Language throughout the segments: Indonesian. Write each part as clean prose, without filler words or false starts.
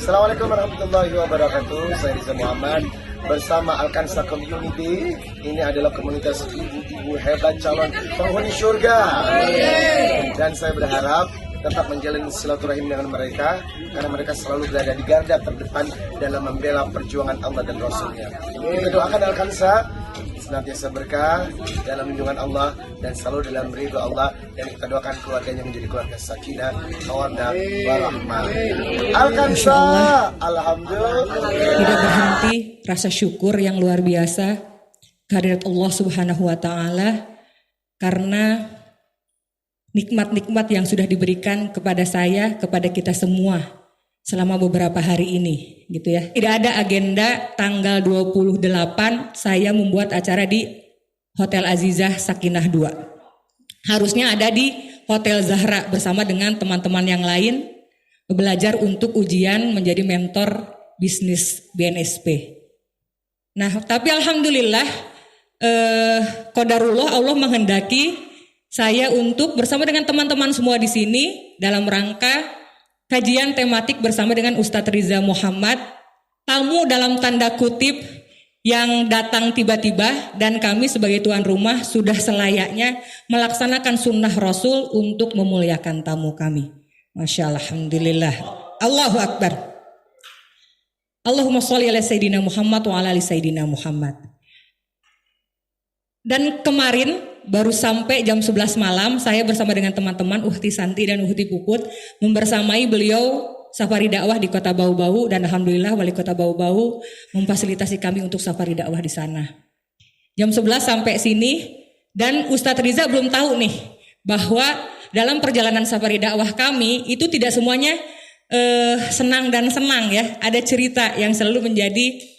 Assalamualaikum warahmatullahi wabarakatuh. Saya Riza Muhammad bersama Alkansa Community. Ini adalah komunitas ibu-ibu hebat calon penghuni surga. Dan saya berharap tetap menjalin silaturahim dengan mereka karena mereka selalu berada di garda terdepan dalam membela perjuangan Allah dan Rasulnya. Kita doakan Alkansa senantiasa berkah dalam lindungan Allah dan selalu dalam ridho Allah, dan kita doakan keluarganya menjadi keluarga sakinah, mawaddah, warahmah. Alkansa, alhamdulillah. Tidak berhenti rasa syukur yang luar biasa kehadirat Allah Subhanahu wa taala karena nikmat-nikmat yang sudah diberikan kepada saya, kepada kita semua selama beberapa hari ini gitu ya. Tidak ada agenda tanggal 28 saya membuat acara di Hotel Azizah Sakinah 2. Harusnya ada di Hotel Zahra bersama dengan teman-teman yang lain belajar untuk ujian menjadi mentor bisnis BNSP. Nah, tapi alhamdulillah qadarullah Allah menghendaki saya untuk bersama dengan teman-teman semua di sini dalam rangka kajian tematik bersama dengan Ustadz Riza Muhammad, tamu dalam tanda kutip yang datang tiba-tiba, dan kami sebagai tuan rumah sudah selayaknya melaksanakan sunnah Rasul untuk memuliakan tamu kami. Masya Allah, alhamdulillah. Allahu Akbar. Allahumma sholli ala Sayyidina Muhammad wa ala ali Sayyidina Muhammad. Dan kemarin baru sampai jam 11 malam saya bersama dengan teman-teman Uhti Santi dan Uhti Puput membersamai beliau safari dakwah di Kota Bau-Bau, dan alhamdulillah wali Kota Bau-Bau memfasilitasi kami untuk safari dakwah di sana. Jam 11 sampai sini, dan Ustadz Riza belum tahu nih bahwa dalam perjalanan safari dakwah kami itu tidak semuanya senang dan senang ya. Ada cerita yang selalu menjadi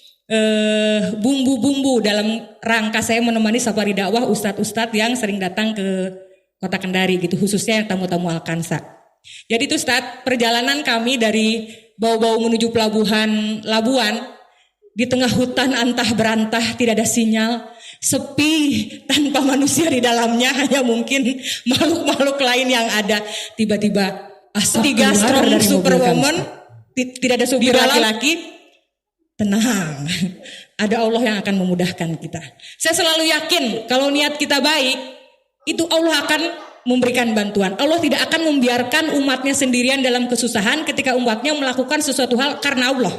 bumbu-bumbu dalam rangka saya menemani safari dakwah ustadz-ustadz yang sering datang ke Kota Kendari gitu, khususnya tamu-tamu Alkansa. Jadi itu Ustadz, perjalanan kami dari Bau-Bau menuju pelabuhan Labuan di tengah hutan antah berantah, tidak ada sinyal, sepi tanpa manusia di dalamnya, hanya mungkin makhluk-makhluk lain yang ada. Tiba-tiba tiga strong superwoman, tidak ada supir laki-laki. Tenang, ada Allah yang akan memudahkan kita. Saya selalu yakin kalau niat kita baik, itu Allah akan memberikan bantuan. Allah tidak akan membiarkan umatnya sendirian dalam kesusahan ketika umatnya melakukan sesuatu hal karena Allah.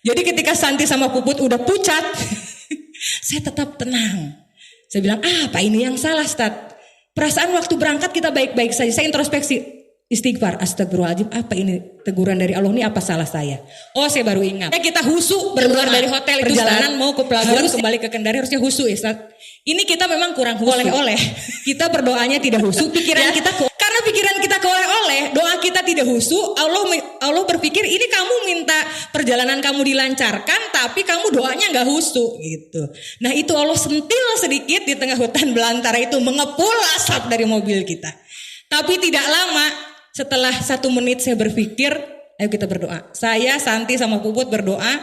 Jadi ketika Santi sama Puput udah pucat, saya tetap tenang. Saya bilang, apa ini yang salah Ustaz? Perasaan waktu berangkat kita baik-baik saja. Saya introspeksi. Istighfar, astagfirullahaladzim, apa ini teguran dari Allah, ini apa salah saya? Oh, saya baru ingat. Kita husu keluar dari hotel, perjalanan mau ke pelabuhan kembali ke Kendari harusnya husu ya Ustaz. Ini kita memang kurang oleh-oleh. Kita berdoanya tidak husu, pikiran kita karena pikiran kita oleh-oleh, doa kita tidak husu. Allah berpikir ini kamu minta perjalanan kamu dilancarkan, tapi kamu doanya nggak husu gitu. Nah itu Allah sentil sedikit di tengah hutan belantara itu, mengepul asap dari mobil kita. Tapi tidak lama. Setelah 1 menit saya berpikir, ayo kita berdoa. Saya, Santi sama Puput berdoa,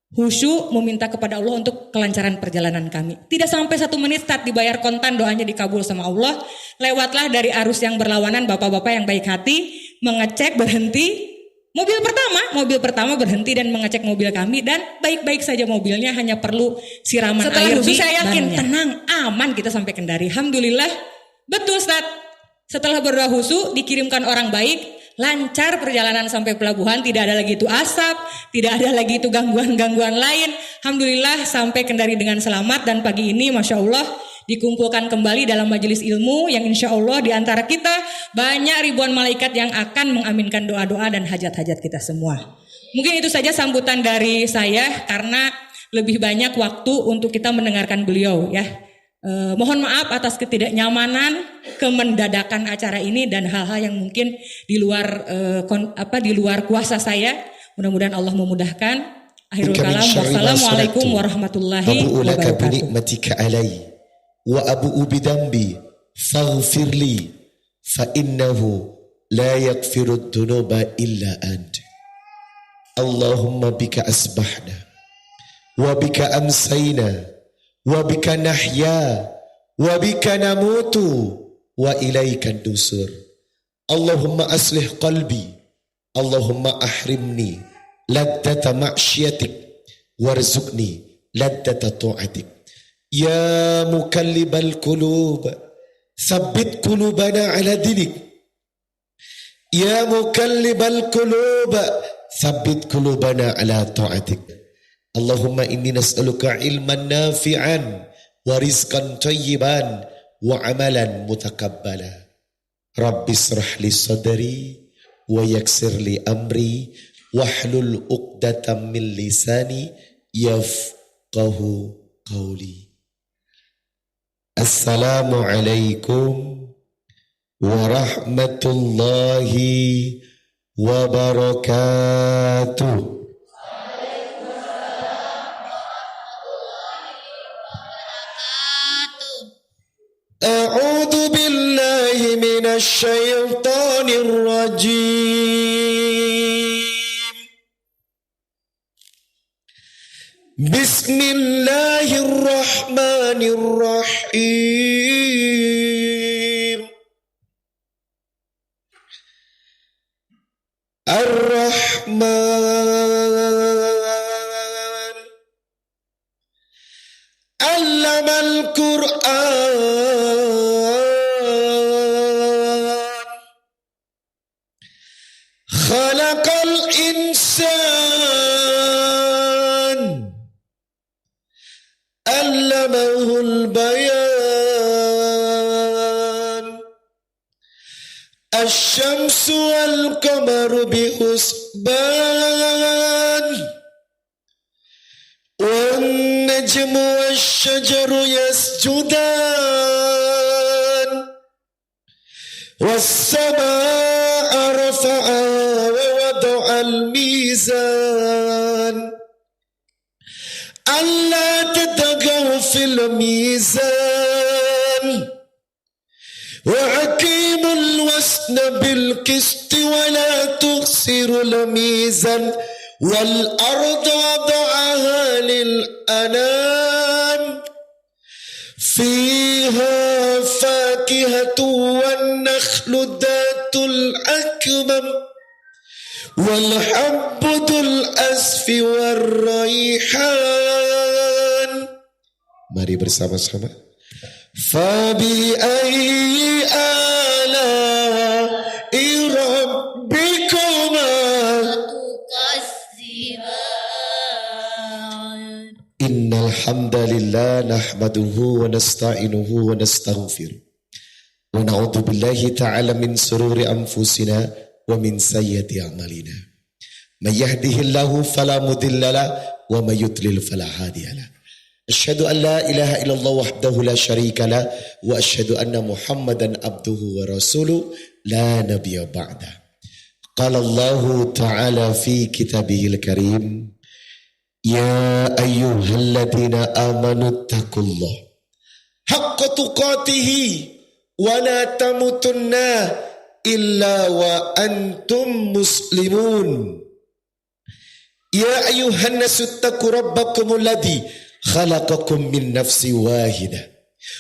khusyuk meminta kepada Allah untuk kelancaran perjalanan kami. Tidak sampai 1 menit start dibayar kontan, doanya dikabul sama Allah. Lewatlah dari arus yang berlawanan, bapak-bapak yang baik hati, mengecek, berhenti. Mobil pertama berhenti dan mengecek mobil kami, dan baik-baik saja mobilnya, hanya perlu siraman air di saya yakin, tenang, aman kita sampai Kendari. Alhamdulillah, betul Ustaz. Setelah berdoa khusyuk, dikirimkan orang baik, lancar perjalanan sampai pelabuhan, tidak ada lagi itu asap, tidak ada lagi itu gangguan-gangguan lain. Alhamdulillah sampai Kendari dengan selamat, dan pagi ini Masya Allah dikumpulkan kembali dalam majelis ilmu yang insya Allah di antara kita banyak ribuan malaikat yang akan mengaminkan doa-doa dan hajat-hajat kita semua. Mungkin itu saja sambutan dari saya karena lebih banyak waktu untuk kita mendengarkan beliau ya. Mohon maaf atas ketidaknyamanan, kemendadakan acara ini dan hal-hal yang mungkin di luar kuasa saya. Mudah-mudahan Allah memudahkan. Akhirul kalam. Wassalamualaikum warahmatullahi wabarakatuh. Wa abu'u bidambi faghfirli fa innahu la yaghfirud dunuba illa ant. Allahumma bika asbahna wa bika amsayna wa bika nahya wa bika namutu wa ilaikan nusur. Allahumma aslih qalbi, Allahumma ahrimni laddata ma'syiatik warzuqni laddata ta'atik. Ya mukallibal qulub tsabbit qulubana ala dinik. Ya mukallibal qulub tsabbit qulubana ala ta'atik. Allahumma inni nas'aluka ilman nafi'an wa rizqan thayyiban wa amalan mutakabbala. Rabbi israh li sadri wa yaksir li amri wahlul uqdatam min lisani yafqahu qawli. Assalamualaikum warahmatullahi wabarakatuh. A'udzu billahi minasy syaithanir rajim. Bismillahirrahmanirrahim. Ar-Rahman 'allamal Qur'an khalaqal insan 'allamahul bayan. Asy-syamsu wal qamaru bihusban wan najmu wasy-syajaru yasjudan was-samaa'a rafa'aha wa wada'al mizan alla tatagaw fil mizan wa aqimul wasna bil qisti wa la tukhsirul mizan wal arda wada'aha lil anam fiha fakihatu wan nakhlu datul akmam wal habbul asfi war raihan. Mari bersama-sama. Fabi ayyi ala'i rabbikuma tukazziban. Innal hamdalillah nahmaduhu wa nasta'inuhu wa nastaghfiruh wa na'udzu billahi ta'ala min sururi anfusina wa min sayyiati a'malina. May yahdihillahu fala mudilla lahu wa may yudlil fala hadiya lahu. Asyhadu an la ilaha illallah wahdahu la syarika lah wa asyhadu anna Muhammadan abduhu wa rasuluh la nabiyya ba'da. Qala Allah ta'ala fi kitabihil karim, ya ayyuhalladzina amanu taqullah haqqa tuqatihi wa la tamutunna illa wa antum muslimun. Ya ayyuhan nasu taqu rabbakumul ladzi khalaqakum min nafsi wahidah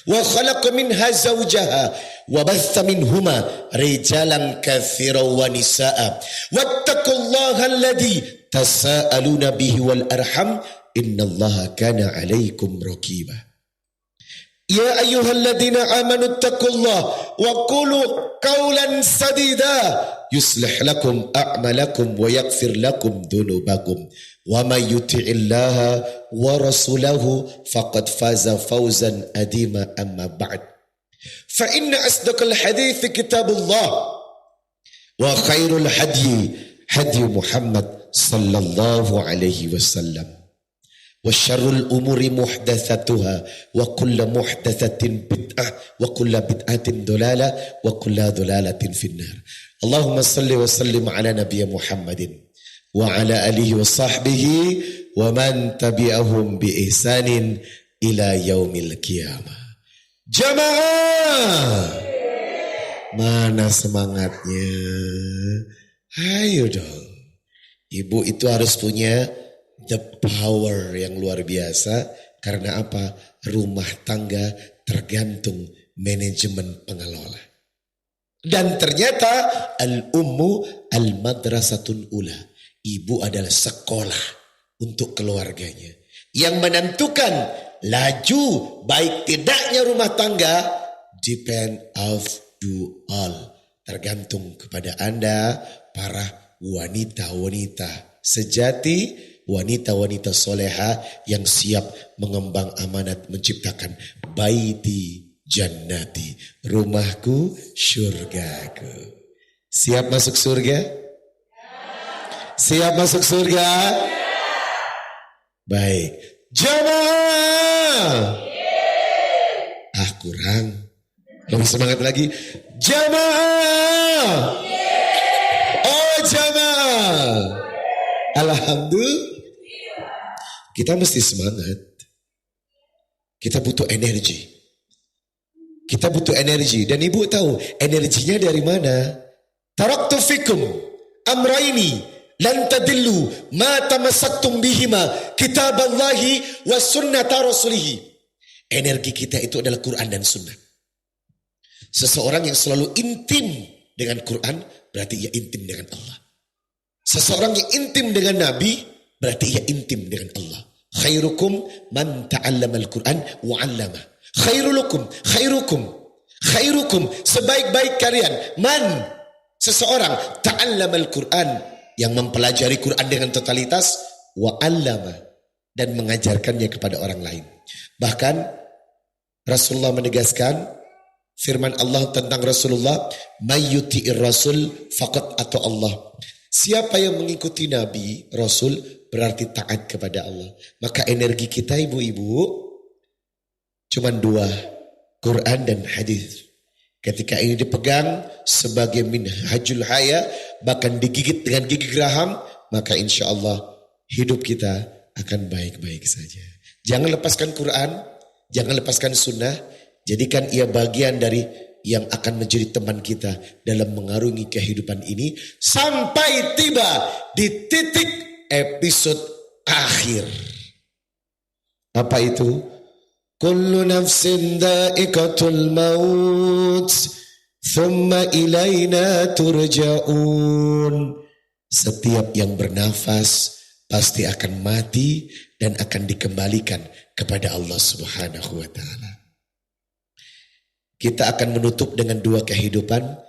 wa khalaqa minha zawjaha wa batha minhuma rijalan katsiran wa nisaa wattaqullaha alladzi tasaaluna bihi wal arham innallaha kana 'alaikum raqiba. Ya ayyuhalladzina amanu taqullaha wa qulu qawlan sadida yuslih lakum a'malakum wa yaghfir lakum dhunubakum wa may yuti'illaha wa rasulahu faqad faza fawzan adima. Amma ba'd, fa inna asdaqal hadithi kitabullah wa khairul hadyi hadyu Muhammad sallallahu alaihi wasallam wa syarrul umuri muhdatsatuha wa kullu muhdatsatin bid'ah wa kullu bid'atin dalalah wa kullu dalalatin finnar. Allahumma salli wa sallim ala nabiyyi Muhammadin wa ala alihi wa sahbihi wa man tabi'ahum bi ihsanin ila yaumil qiyamah. Jamaah, mana semangatnya? Ayo dong. Ibu itu harus punya the power yang luar biasa. Karena apa? Rumah tangga tergantung manajemen pengelola. Dan ternyata al-ummu al-madrasatun ula. Ibu adalah sekolah untuk keluarganya. Yang menentukan laju baik tidaknya rumah tangga depend of do all. Tergantung kepada Anda para wanita-wanita sejati, wanita-wanita soleha yang siap mengembang amanat menciptakan baiti jannati, rumahku syurgaku. Siap masuk surga? Siap masuk surga? Baik. Jamaah. Kurang. Lebih semangat lagi. Jamaah. Oh jamaah. Alhamdulillah. Kita mesti semangat. Kita butuh energi. Kita butuh energi. Dan ibu tahu energinya dari mana? Taraktu fikum amraini lan tadillu ma tamassaktum bihima kitaballahi wa sunnata rasulih. Energi kita itu adalah Quran dan sunnah. Seseorang yang selalu intim dengan Quran berarti ia intim dengan Allah. Seseorang yang intim dengan Nabi berarti ia intim dengan Allah. Khairukum man ta'allama al-Quran wa 'allama. Khairukum sebaik-baik kalian man seseorang ta'allama al-Quran yang mempelajari Quran dengan totalitas wa 'allama dan mengajarkannya kepada orang lain. Bahkan Rasulullah menegaskan firman Allah tentang Rasulullah, mayyuti'ir rasul faqad ata Allah. Siapa yang mengikuti Nabi, Rasul berarti taat kepada Allah. Maka energi kita ibu-ibu cuma dua, Quran dan hadis. Ketika ini dipegang sebagai minhajul haya, bahkan digigit dengan gigi geraham, maka insya Allah hidup kita akan baik-baik saja. Jangan lepaskan Quran, jangan lepaskan sunnah, jadikan ia bagian dari yang akan menjadi teman kita dalam mengarungi kehidupan ini sampai tiba di titik episode akhir. Apa itu? Kullu nafsin dha'iqatul maut thumma ilaina turja'un. Setiap yang bernafas pasti akan mati dan akan dikembalikan kepada Allah Subhanahu wa taala. Kita akan menutup dengan dua kehidupan,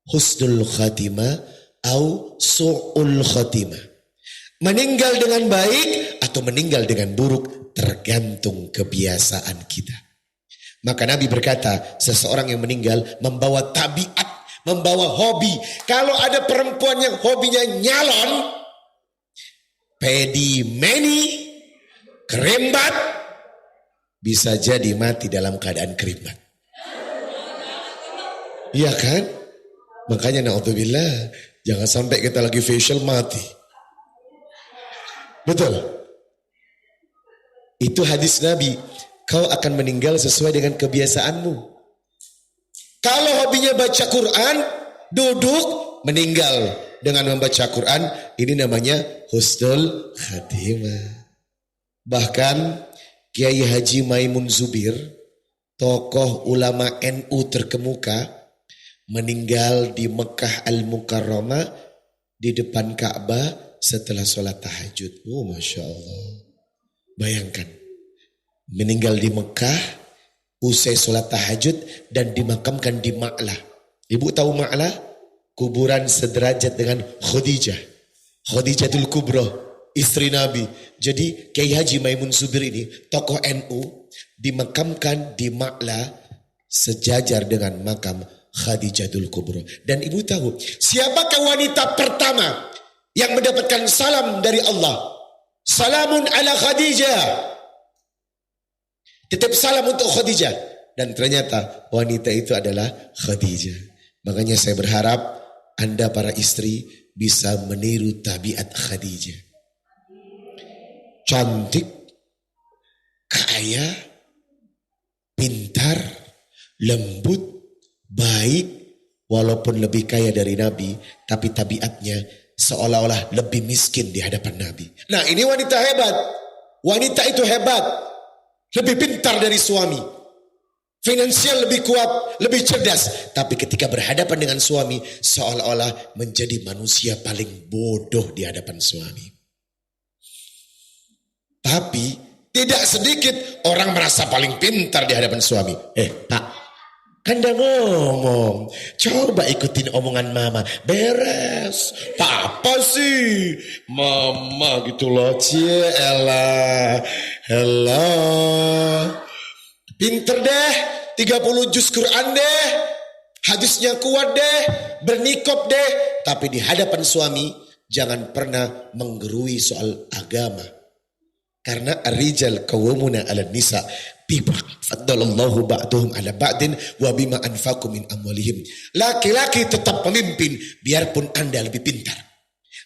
husnul khatimah atau su'ul khatimah. Meninggal dengan baik atau meninggal dengan buruk tergantung kebiasaan kita. Maka Nabi berkata, seseorang yang meninggal membawa tabiat, membawa hobi. Kalau ada perempuan yang hobinya nyalon, pedi-meni, kerembat, bisa jadi mati dalam keadaan kerembat. Iya kan? Makanya na'udzubillah, jangan sampai kita lagi facial mati. Betul? Itu hadis Nabi. Kau akan meninggal sesuai dengan kebiasaanmu. Kalau hobinya baca Quran, duduk, meninggal dengan membaca Quran, ini namanya husnul khatimah. Bahkan Kiai Haji Maimun Zubir, tokoh ulama NU terkemuka, meninggal di Mekah Al-Mukarramah di depan Ka'bah setelah sholat tahajud. Oh Masya Allah. Bayangkan. Meninggal di Mekah usai sholat tahajud dan dimakamkan di Ma'lah. Ibu tahu Ma'lah? Kuburan sederajat dengan Khadijah. Khadijatul Kubra, istri Nabi. Jadi Kiai Haji Maimun Zubir ini, tokoh NU, dimakamkan di Ma'lah sejajar dengan makam Khadijatul Kubra. Dan ibu tahu siapakah wanita pertama yang mendapatkan salam dari Allah? Salamun ala Khadijah. Titip salam untuk Khadijah. Dan ternyata wanita itu adalah Khadijah. Makanya saya berharap Anda para istri bisa meniru tabiat Khadijah. Cantik, kaya, pintar, lembut, baik, walaupun lebih kaya dari Nabi, tapi tabiatnya seolah-olah lebih miskin di hadapan Nabi. Nah, ini wanita hebat. Wanita itu hebat. Lebih pintar dari suami. finansial lebih kuat, lebih cerdas. Tapi ketika berhadapan dengan suami, seolah-olah menjadi manusia paling bodoh di hadapan suami. Tapi tidak sedikit orang merasa paling pintar di hadapan suami. Pak, kan udah ngomong, coba ikutin omongan mama, beres. Papa sih, mama gitu loh, cielah, hello. Pinter deh, 30 juz Quran deh, hadisnya kuat deh, bernikop deh. Tapi di hadapan suami, jangan pernah menggerui soal agama. Karena ar-rijal qawwamuna 'alan nisa bima faddalallahu ba'dahum 'ala ba'din wa bima anfaqu min amwalihim. Laki-laki tetap pemimpin biarpun Anda lebih pintar.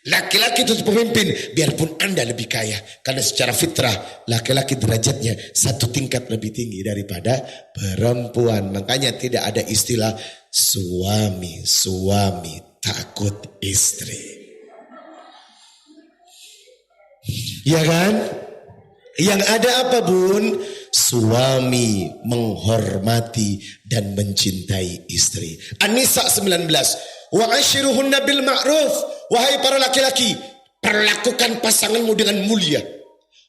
Laki-laki tetap pemimpin biarpun Anda lebih kaya. Karena secara fitrah laki-laki derajatnya satu tingkat lebih tinggi daripada perempuan. Makanya tidak ada istilah suami takut istri. Ya kan? Yang ada apa bun? Suami menghormati dan mencintai istri. An-Nisa 19. Wa ashiruhunna bil ma'ruf. Wahai para laki-laki, perlakukan pasanganmu dengan mulia.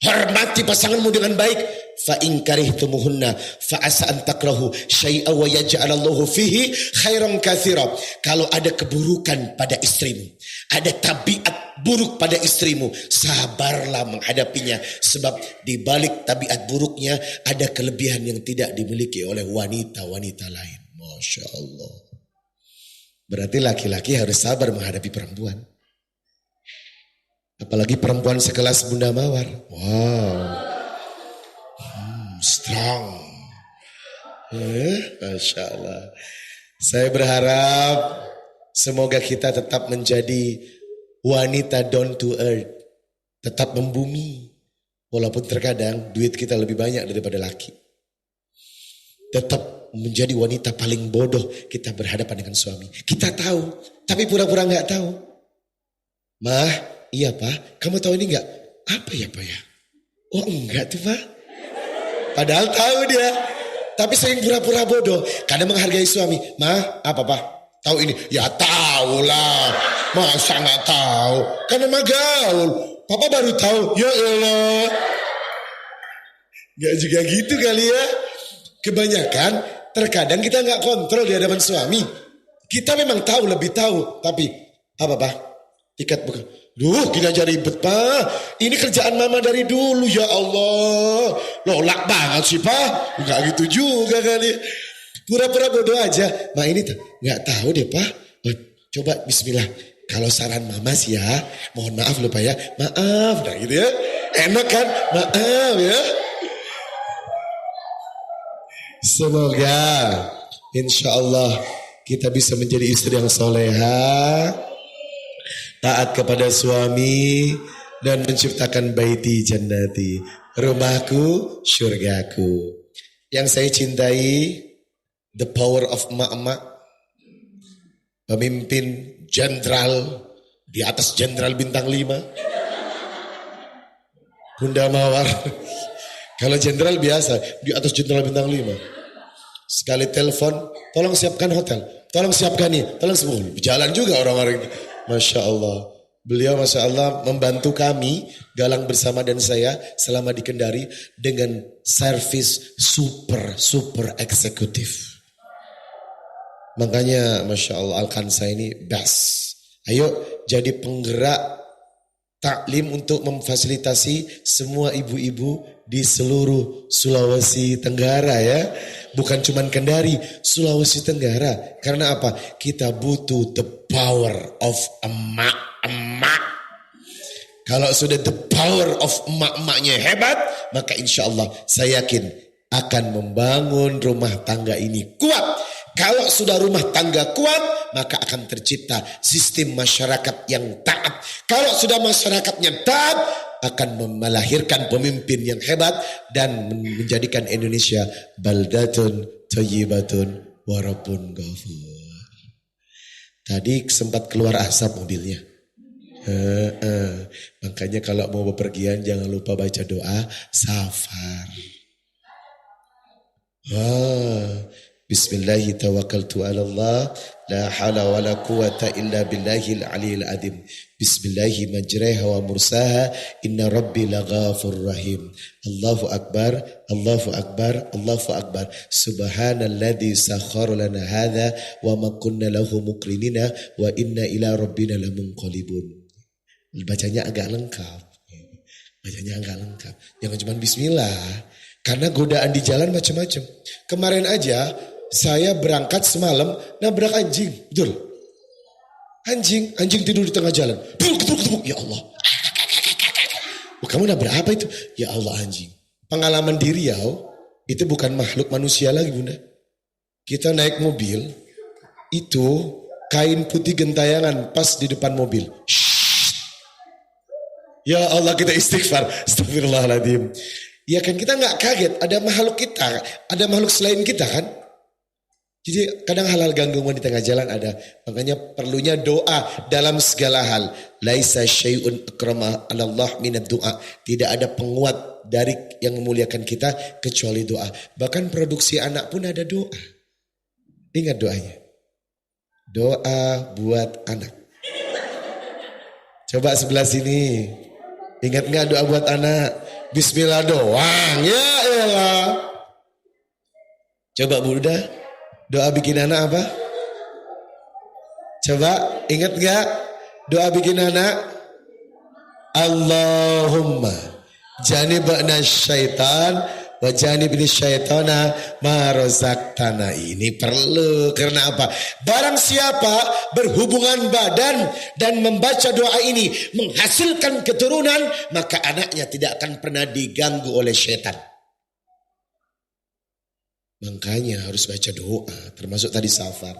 Hormati pasanganmu dengan baik. Fa in karihtumuhunna fa asa an takrahu syai'a wa yaj'alallahu fihi khairan katsira. Kalau ada keburukan pada istrimu, ada tabiat buruk pada istrimu, sabarlah menghadapinya, sebab di balik tabiat buruknya ada kelebihan yang tidak dimiliki oleh wanita-wanita lain. Masya Allah. Berarti laki-laki harus sabar menghadapi perempuan. Apalagi perempuan sekelas Bunda Mawar. Wow. Strong. Masya Allah. Saya berharap semoga kita tetap menjadi wanita down to earth. Tetap membumi. Walaupun terkadang duit kita lebih banyak daripada laki. Tetap menjadi wanita paling bodoh kita berhadapan dengan suami. Kita tahu, tapi pura-pura gak tahu. Mah, iya Pak, kamu tahu ini gak? Apa ya Pak ya? Oh enggak tuh Pak. Padahal tahu dia. Tapi sering pura-pura bodoh. Karena menghargai suami. Mah, apa Pak? Tahu ini? Ya tahu lah. Masa gak tahu? Karena mah gaul. Papa baru tahu. Ya Allah. Gak juga gitu kali ya. Kebanyakan terkadang kita gak kontrol di hadapan suami. Kita memang tahu, lebih tahu. Tapi apa Pak? Tiket bukan. Duh, gini aja ribet Pak. Ini kerjaan mama dari dulu, ya Allah. Lolak banget sih Pak. Enggak gitu juga kali. Pura-pura bodoh aja. Ma ini enggak tahu deh Pak. Coba bismillah. Kalau saran mama sih ya, mohon maaf loh Pak ya. Maaf, nah gitu ya. Enak kan? Maaf ya. Semoga insya Allah kita bisa menjadi istri yang soleha, taat kepada suami, dan menciptakan baiti jannati, rumahku syurgaku. Yang saya cintai, the power of emak-emak, pemimpin jenderal di atas jenderal bintang 5, Bunda Mawar. Kalau jenderal biasa di atas jenderal bintang 5. Sekali telepon, tolong siapkan hotel, tolong siapkan nih, tolong semua. Jalan juga orang-orang ini. Masya Allah. Beliau Masya Allah membantu kami, Galang bersama dan saya selama di Kendari dengan servis super eksekutif. Makanya Masya Allah Alkansa ini best. Ayo jadi penggerak taklim untuk memfasilitasi semua ibu-ibu di seluruh Sulawesi Tenggara ya. Bukan cuma Kendari, Sulawesi Tenggara. Karena apa? Kita butuh the power of emak-emak. Kalau sudah the power of emak-emaknya hebat, maka insya Allah saya yakin akan membangun rumah tangga ini kuat. Kalau sudah rumah tangga kuat, maka akan tercipta sistem masyarakat yang taat. Kalau sudah masyarakatnya taat, akan melahirkan pemimpin yang hebat dan menjadikan Indonesia baldatun thayyibatun warabun ghafur. Tadi sempat keluar asap mobilnya. Makanya kalau mau bepergian jangan lupa baca doa safar. Bismillahi tawakkaltu ala Allah la hawla wa la quwata illa billahil aliyil adim. Bismillahi majraha wa mursaha inna rabbi laghafur rahim. Allahu akbar, Allahu akbar, Allahu akbar. Subhanalladzi sakhkhara lana hadza wa ma kunna lahu muqrinina wa inna ila rabbina lamunqalibun. Bacanya agak lengkap. Jangan cuma bismillah. Karena godaan di jalan macam-macam. Kemarin aja saya berangkat semalam nabrak anjing. Betul. Anjing tidur di tengah jalan. Ketepuk. Ya Allah. Kamu nabrak apa itu? Ya Allah, anjing. Pengalaman di Riau itu bukan makhluk manusia lagi, Bunda. Kita naik mobil, itu kain putih gentayangan pas di depan mobil. Ya Allah, kita istighfar. Astagfirullahaladzim. Ya kan kita gak kaget, ada makhluk kita, ada makhluk selain kita kan. Jadi kadang hal-hal gangguan di tengah jalan ada. Makanya perlunya doa dalam segala hal. Laisa syai'un akrama 'ala Allah minad doa. Tidak ada penguat dari yang memuliakan kita kecuali doa. Bahkan produksi anak pun ada doa. Ingat doanya. Doa buat anak. Coba sebelah sini. Ingat gak doa buat anak? Bismillah doang. Ya elah. Coba Bunda. Doa bikin anak apa? Coba ingat gak? Doa bikin anak? Allahumma janibna syaitan wa janibni syaitana ma razaqtana. Ini perlu, karena apa? Barang siapa berhubungan badan dan membaca doa ini menghasilkan keturunan, maka anaknya tidak akan pernah diganggu oleh syaitan. Makanya harus baca doa, termasuk tadi safar.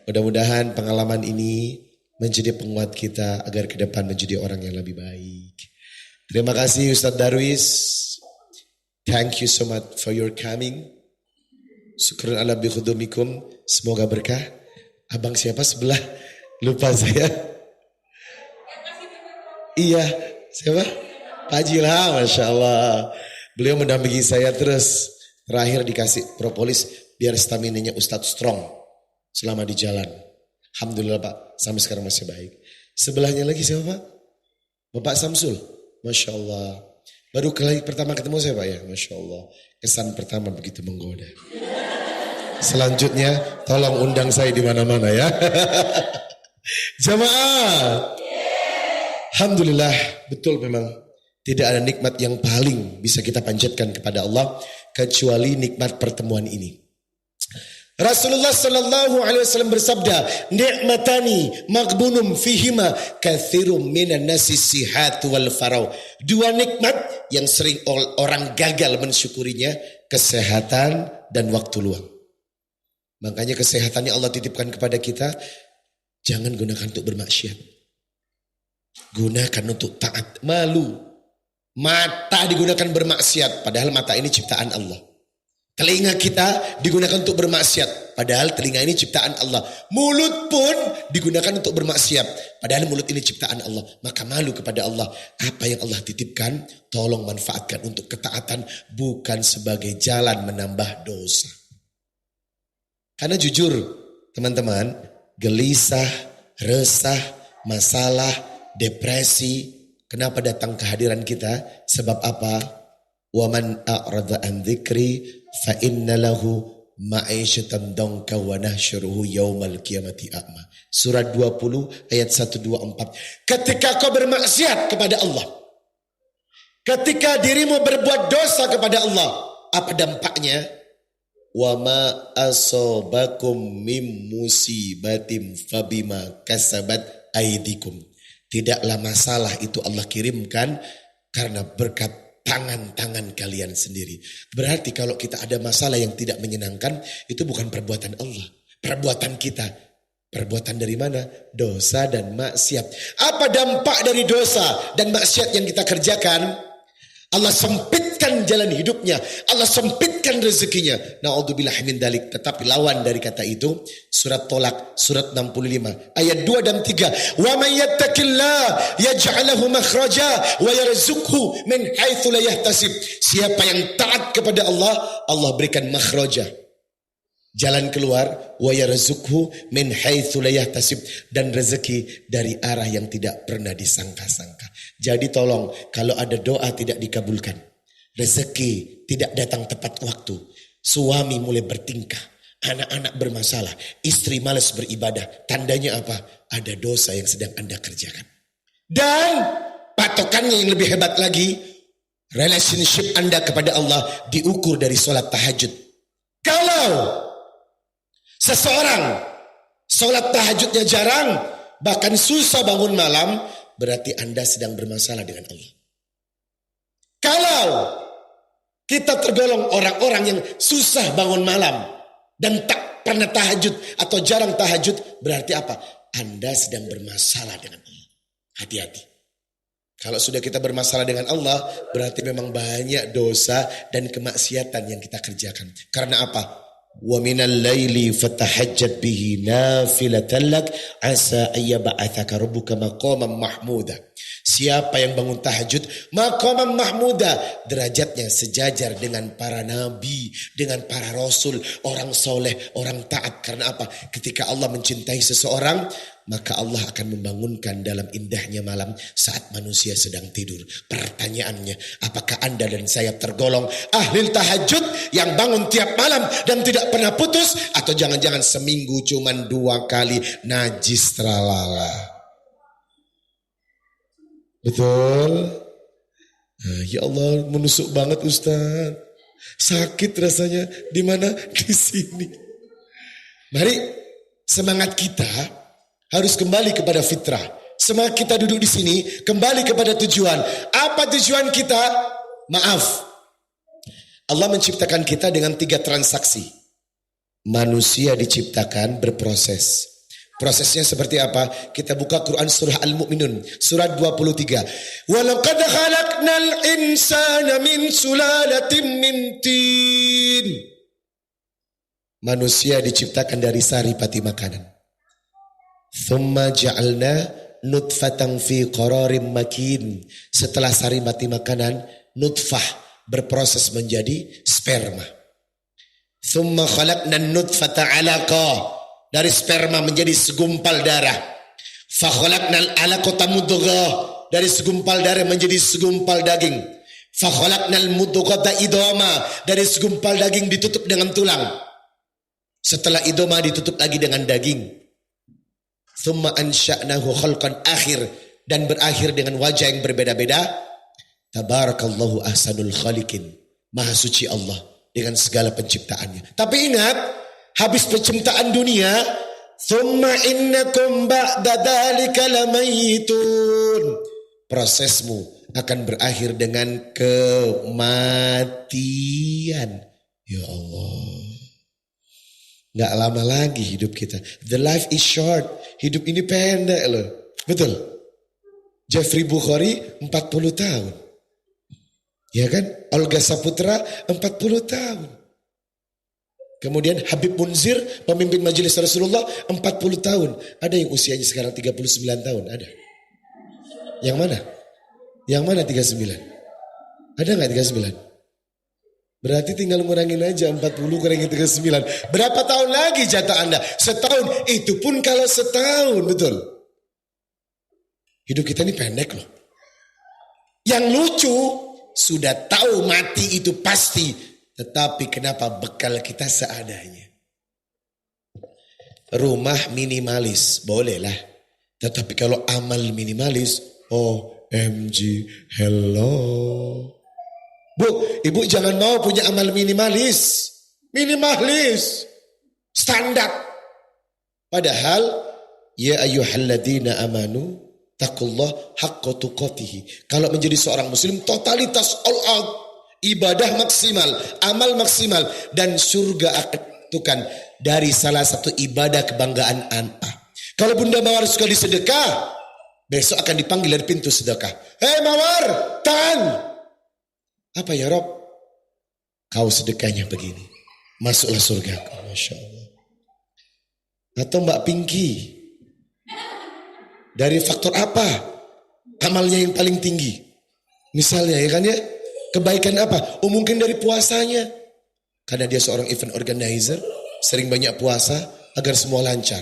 Mudah-mudahan pengalaman ini menjadi penguat kita agar ke depan menjadi orang yang lebih baik. Terima kasih Ustadz Darwis. Thank you so much for your coming. Syukran ala bikhudumikum. Semoga berkah. Abang siapa sebelah? Lupa saya. Iya, siapa? Pak Jilham, Masya Allah. Beliau mendampingi saya terus. Terakhir dikasih propolis biar staminanya Ustadz strong selama di jalan. Alhamdulillah Pak, sampai sekarang masih baik. Sebelahnya lagi siapa Pak? Bapak Samsul. Masya Allah. Baru kali pertama ketemu saya Pak ya. Masya Allah. Kesan pertama begitu menggoda. Selanjutnya tolong undang saya di mana-mana ya. Jamaah. Alhamdulillah, betul memang tidak ada nikmat yang paling bisa kita panjatkan kepada Allah kecuali nikmat pertemuan ini. Rasulullah sallallahu alaihi wasallam bersabda, "Ni'matani maghbunum fihima katsirum minan nasi sihat wal farau." Dua nikmat yang sering orang gagal mensyukurinya, kesehatan dan waktu luang. Makanya kesehatan yang Allah titipkan kepada kita, jangan gunakan untuk bermaksiat. Gunakan untuk taat. Malu. Mata digunakan bermaksiat, padahal mata ini ciptaan Allah. Telinga kita digunakan untuk bermaksiat, padahal telinga ini ciptaan Allah. Mulut pun digunakan untuk bermaksiat, padahal mulut ini ciptaan Allah. Maka malu kepada Allah. Apa yang Allah titipkan, tolong manfaatkan untuk ketaatan, bukan sebagai jalan menambah dosa. Karena jujur, teman-teman, gelisah, resah, masalah, depresi, kenapa datang kehadiran kita? Sebab apa? Wa man a'rada an dzikri fa inna lahu ma'isyatan dhanka wa nahsyuruhu yaumal qiyamati a'ma. Surat 20 ayat 124. Ketika kau bermaksiat kepada Allah, ketika dirimu berbuat dosa kepada Allah, apa dampaknya? Wa ma asabakum mim musibatin fabima kasabat aydikum. Tidaklah masalah itu Allah kirimkan karena berkat tangan-tangan kalian sendiri. Berarti kalau kita ada masalah yang tidak menyenangkan, itu bukan perbuatan Allah. Perbuatan kita. Perbuatan dari mana? Dosa dan maksiat. Apa dampak dari dosa dan maksiat yang kita kerjakan? Allah sempitkan jalan hidupnya, Allah sempitkan rezekinya. Na'udzubillah min dalik. Tetapi lawan dari kata itu, surat Tolak, surat 65, ayat 2 dan 3. Wa may yattaqillah yaj'al lahu makhraja wa yarzuqhu min haitsu la yahtasib. Siapa yang taat kepada Allah, Allah berikan makhraja, jalan keluar, wa yarzuqhu min haitsu la yahtasib, dan rezeki dari arah yang tidak pernah disangka-sangka. Jadi tolong, kalau ada doa tidak dikabulkan, rezeki tidak datang tepat waktu, suami mulai bertingkah, anak-anak bermasalah, istri malas beribadah, tandanya apa? Ada dosa yang sedang Anda kerjakan. Dan patokannya yang lebih hebat lagi, relationship Anda kepada Allah diukur dari sholat tahajud. Kalau seseorang sholat tahajudnya jarang, bahkan susah bangun malam, berarti Anda sedang bermasalah dengan Allah. Kalau kita tergolong orang-orang yang susah bangun malam dan tak pernah tahajud atau jarang tahajud, berarti apa? Anda sedang bermasalah dengan Allah. Hati-hati. Kalau sudah kita bermasalah dengan Allah, berarti memang banyak dosa dan kemaksiatan yang kita kerjakan. Karena apa? Wa minal laili fatahajjat bihi nafilatan lak asa ayyab'atsaka rabbuka maqaman mahmuda. Siapa yang bangun tahajud, maqaman mahmuda, derajatnya sejajar dengan para nabi, dengan para rasul, orang soleh, orang taat. Karena apa? Ketika Allah mencintai seseorang, maka Allah akan membangunkan dalam indahnya malam saat manusia sedang tidur. Pertanyaannya, apakah Anda dan saya tergolong ahli tahajud yang bangun tiap malam dan tidak pernah putus? Atau jangan-jangan seminggu cuman 2 kali, najis tralala? Betul? Nah, ya Allah, menusuk banget Ustaz. Sakit rasanya. Di mana? Di sini. Mari semangat kita harus kembali kepada fitrah. Semangat kita duduk di sini kembali kepada tujuan. Apa tujuan kita? Maaf, Allah menciptakan kita dengan 3 transaksi. Manusia diciptakan berproses. Prosesnya seperti apa? Kita buka Quran surah Al-Mu'minun, surat 23. Walaqad khalaqnal insana min sulalatin min tin. Manusia diciptakan dari saripati makanan. Thumma ja'alna nutfatan fi qararim makin. Setelah saripati makanan, nutfah berproses menjadi sperma. Thumma khalaqna nutfata 'alaqah. Dari sperma menjadi segumpal darah. Fa khalaqnal 'alaqata mudghah. Dari segumpal darah menjadi segumpal daging. Fa khalaqnal mudghata idama. Dari segumpal daging ditutup dengan tulang. Setelah idama ditutup lagi dengan daging. Thumma ansha'nahu khalqan akhir, dan berakhir dengan wajah yang berbeda-beda. Tabarakallahu ahsanul khaliqin. Maha suci Allah dengan segala penciptaannya. Tapi ingat, habis penciptaan dunia, thumma innakum ba'da dzalika lamayitun. Prosesmu akan berakhir dengan kematian. Ya Allah. Gak lama lagi hidup kita. The life is short. Hidup ini pendek loh. Betul. Jeffrey Bukhari 40 tahun. Ya kan? Olga Saputra 40 tahun. Kemudian Habib Munzir, pemimpin majelis Rasulullah 40 tahun. Ada yang usianya sekarang 39 tahun? Ada. Yang mana? Yang mana 39? Ada gak 39? Berarti tinggal ngurangin aja 40 kurangi 39. Berapa tahun lagi jatah Anda? Setahun. Itu pun kalau setahun, betul. Hidup kita ini pendek loh. Yang lucu, sudah tahu mati itu pasti. Tetapi kenapa bekal kita seadanya? Rumah minimalis, bolehlah. Tetapi kalau amal minimalis, OMG, hello. Bu, ibu jangan mau punya amal minimalis. Minimalis. Standar. Padahal, ya ayyuhalladzina amanu taqullah haqqa tuqatih. Kalau menjadi seorang muslim, totalitas all out. Ibadah maksimal, amal maksimal. Dan surga akan tentukan dari salah satu ibadah kebanggaan Anda. Kalau Bunda Mawar sekali sedekah, besok akan dipanggil dari pintu sedekah. Hei Mawar, tahan. Apa ya Rob? Kau sedekahnya begini. Masuklah surga. Masya Allah. Atau Mbak Pinky. Dari faktor apa amalnya yang paling tinggi? Misalnya ya kan ya. Kebaikan apa? Oh mungkin dari puasanya. Karena dia seorang event organizer. Sering banyak puasa agar semua lancar.